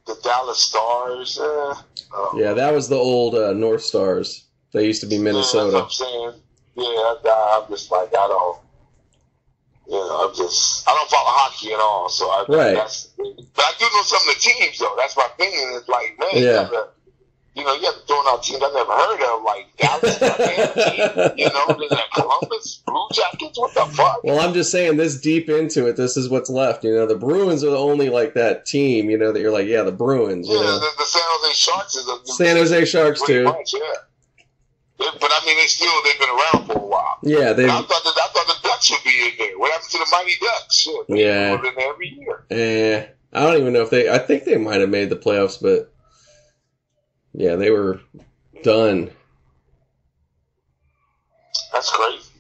The Dallas Stars. Yeah, that was the old North Stars. They used to be Minnesota. Yeah, that's what I'm saying. Yeah, I'm just like, I don't follow hockey at all. So but I do know some of the teams though. That's my opinion. It's like, man, you have to throw out teams I never heard of, like Dallas, there's that Columbus Blue Jackets. What the fuck? Well, I'm just saying, this deep into it, this is what's left. The Bruins are the only like that team, that you're like, yeah, the Bruins. Yeah, the San Jose Sharks is San Jose Sharks too. Much, yeah. But I mean, they've been around for a while. Yeah, I thought the Ducks would be in there. What happened to the Mighty Ducks? Shit, they've been in there every year. I don't even know if I think they might have made the playoffs, but yeah, they were done. That's crazy.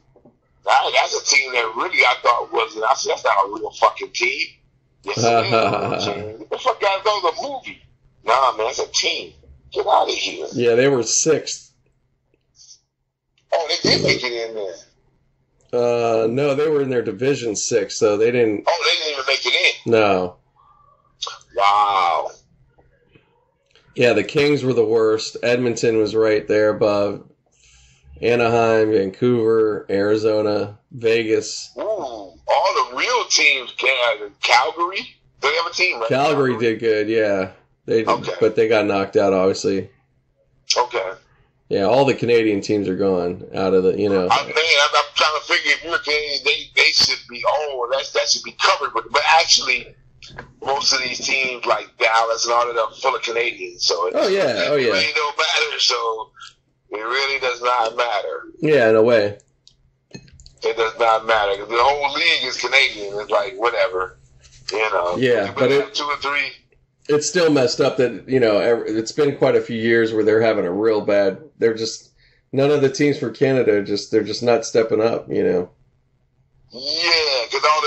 That's a team that really I thought wasn't. I said, that's not a real fucking team. Yes, it is a real team. What the fuck, guys? That was a movie. Nah, man, it's a team. Get out of here. Yeah, they were 6th. Oh, they did make it in there. No, they were in their division 6, so they didn't. Oh, they didn't even make it in. No. Wow. Yeah, the Kings were the worst. Edmonton was right there above. Anaheim, Vancouver, Arizona, Vegas. Ooh, all the real teams. Calgary. Do they have a team? Right? Calgary did good, yeah. But they got knocked out, obviously. Okay. Yeah, all the Canadian teams are gone out of the, I'm trying to figure if you're Canadian, they should be. Oh, that should be covered. But actually, most of these teams like Dallas and all of them are full of Canadians. So it really don't matter. So it really does not matter. Yeah, in a way. It does not matter because the whole league is Canadian. It's like whatever, Yeah, but 2 or 3. It's still messed up that, it's been quite a few years where they're having a real bad. They're just none of the teams for Canada they're just not stepping up. Yeah, because all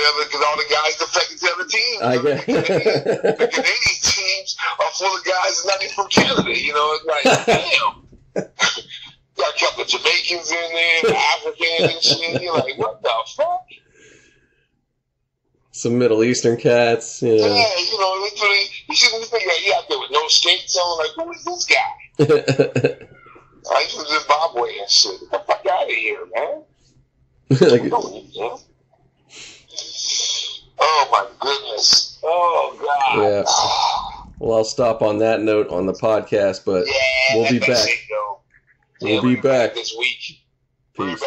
the guys defected to other teams. I guess. The Canadian teams are full of guys not even from Canada. It's like, damn. Got a couple of Jamaicans in there, Africans and shit. You're like, what the fuck? Some Middle Eastern cats. Yeah, literally, you shouldn't think he out there with no skates on. Like, who is this guy? He's from Zimbabwe and shit. Get the fuck out of here, man. Oh my goodness. Oh God. Yeah. Well, I'll stop on that note on the podcast, but we'll be back. We'll be back this week. Peace.